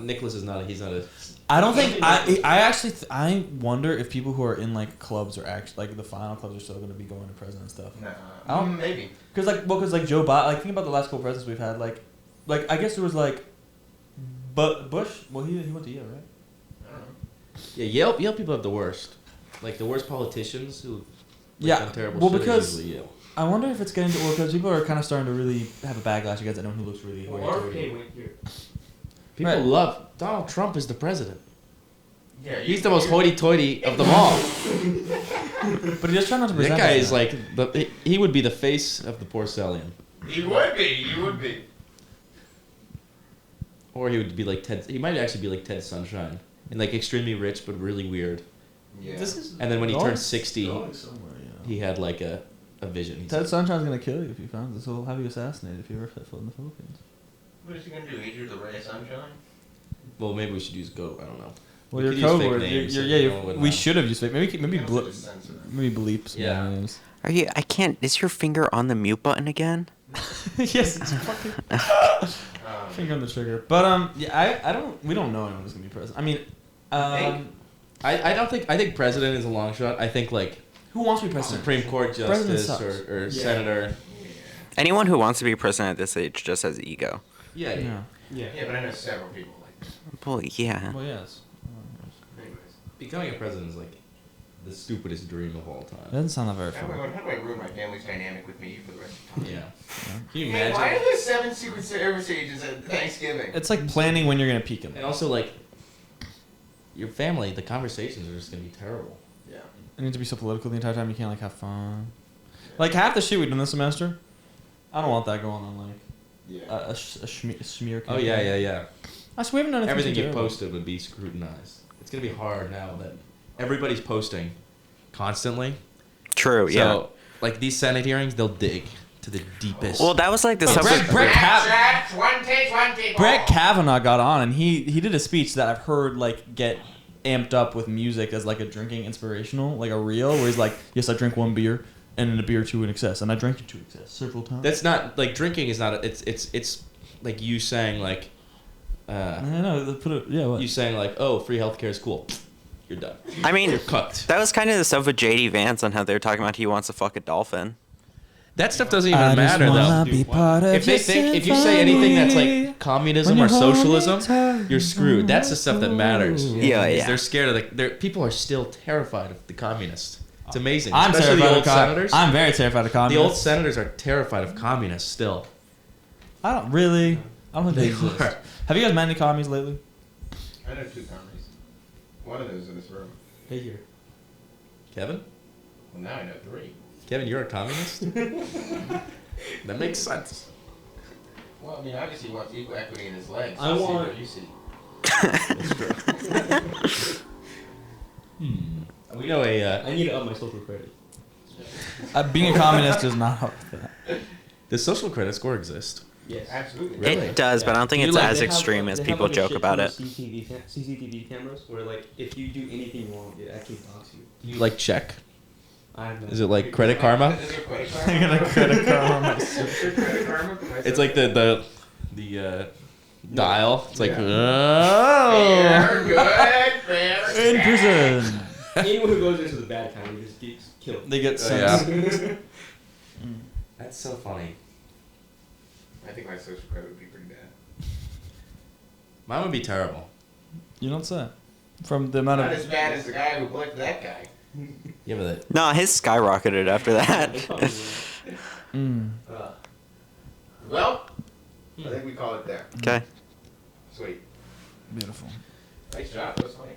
Nicholas is not. He's not a. I don't think I wonder if people who are in like clubs are actually like the final clubs are still gonna be going to president stuff. No. Maybe. Because Joe Biden, like think about the last couple presidents we've had, like I guess there was like, but Bush, well he went to Yale, right? I don't know. Yeah, Yale people have the worst. Like the worst politicians who. Yeah, terrible well, shit are because- usually Yale. I wonder if it's getting to because people are kind of starting to really have a backlash against anyone who looks really Well, hoity-toity. RFK went here. People Right. love Donald Trump is the president. Yeah, He's the most hoity-toity of them all. But he's just trying not to That present. guy us is that. like he would be the face of the porcelain, He would be. He would be. or he would be like Ted. He might actually be like Ted Sunshine, and like extremely rich but really weird. Yeah. This is And then when he going- turned 60, going somewhere, you know. he had like a vision. He's Ted Sunshine's gonna kill you if he finds this. He'll have you assassinated if you ever set foot in the Philippines. What is he gonna do? Eat you the ray of sunshine? well, maybe we should use go. I don't know. Well, We your could use code fake word. names, You're, so yeah, no one would we know. should have used fake. Maybe You don't have to censor that. maybe bleep some Yeah. names. Are you? I can't. Is your finger on the mute button again? Yes, it's fucking finger on the trigger. But yeah, I don't. We don't know anyone who's gonna be president. I mean, I don't think. I think president is a long shot. I think like who wants to be president? Supreme Court President justice sucks. or senator. Anyone who wants to be president at this age just has ego. Yeah. Yeah. Yeah. Yeah, but I know several people like that. Well, yeah. Well, yes. Anyways. Becoming a president is like the stupidest dream of all That time. doesn't sound that very How do fun. I ruin my family's dynamic with me for the rest of the time? Yeah. Can you Man, why imagine? are there 7 Secret Service agents at Thanksgiving? It's like planning when you're gonna peek in. And also like your family, the conversations are just gonna be terrible. Yeah. You need to be so political the entire time. You can't like have fun. Like half the shit we've done this semester, I don't want that going on. Like Yeah. a smear. Oh campaign. yeah. I swear we haven't done anything Everything too you terrible. posted would be scrutinized. It's gonna be hard now that everybody's posting constantly. True. Yeah. So like these Senate hearings, they'll dig to the deepest. Well, that was like the subject. Brett Chat, 20. Brett Kavanaugh got on and he did a speech that I've heard like get amped up with music as like a drinking inspirational, like a reel where he's like, yes, I drink one beer and a beer or two in excess, and I drank it to excess several times. That's not like drinking is not. It's like you saying like. I know. Put it. Yeah. What? You saying like, oh, free healthcare is cool. You're done. I mean, You're cooked. that was kind of the stuff with JD Vance on how they were talking about he wants to fuck a dolphin. That stuff doesn't even matter though. If they think if you say anything that's like communism or socialism, you're screwed. That's the stuff that matters. Yeah, yeah. They're scared of the. People are still terrified of the communists. It's amazing. I'm Especially terrified the of old senators. I'm very terrified of The old communists. senators are terrified of communists still. I don't really. I don't think they They exist. are. Have you guys met any commies lately? I know 2 comedies. One of those in this room. Hey here, Kevin. Well, now I know 3. Kevin, you're a communist. That makes sense. Well, I mean, obviously he wants equal equity in his legs. I Let's see want- what you see. That's true. We know a. I need to up my social credit. Being a communist is not hard. Does social credit score exist? Yes. Absolutely. Really? It does, but I don't think You it's like- as They have, extreme like- as they have, people like, a joke shit about ton it. of CCTV cameras where like if you do anything wrong, it actually blocks you. Can you like check? I have no. Is it like Credit Karma? Is there credit I'm karma? gonna credit karma. Is there credit karma? It's like the dial. It's like Yeah. oh. Fair, good, fair. In prison. Anyone who goes into the bad kind just gets killed. They get Yeah. sent. That's so funny. I think my social credit would be pretty bad. Mine would be terrible. You don't say. From the amount Not as of. bad as the guy who blicked that guy. Yeah, but No, his skyrocketed after that. Mm. Well, I think we call it there. Okay. Sweet. Beautiful. Nice job. That was funny.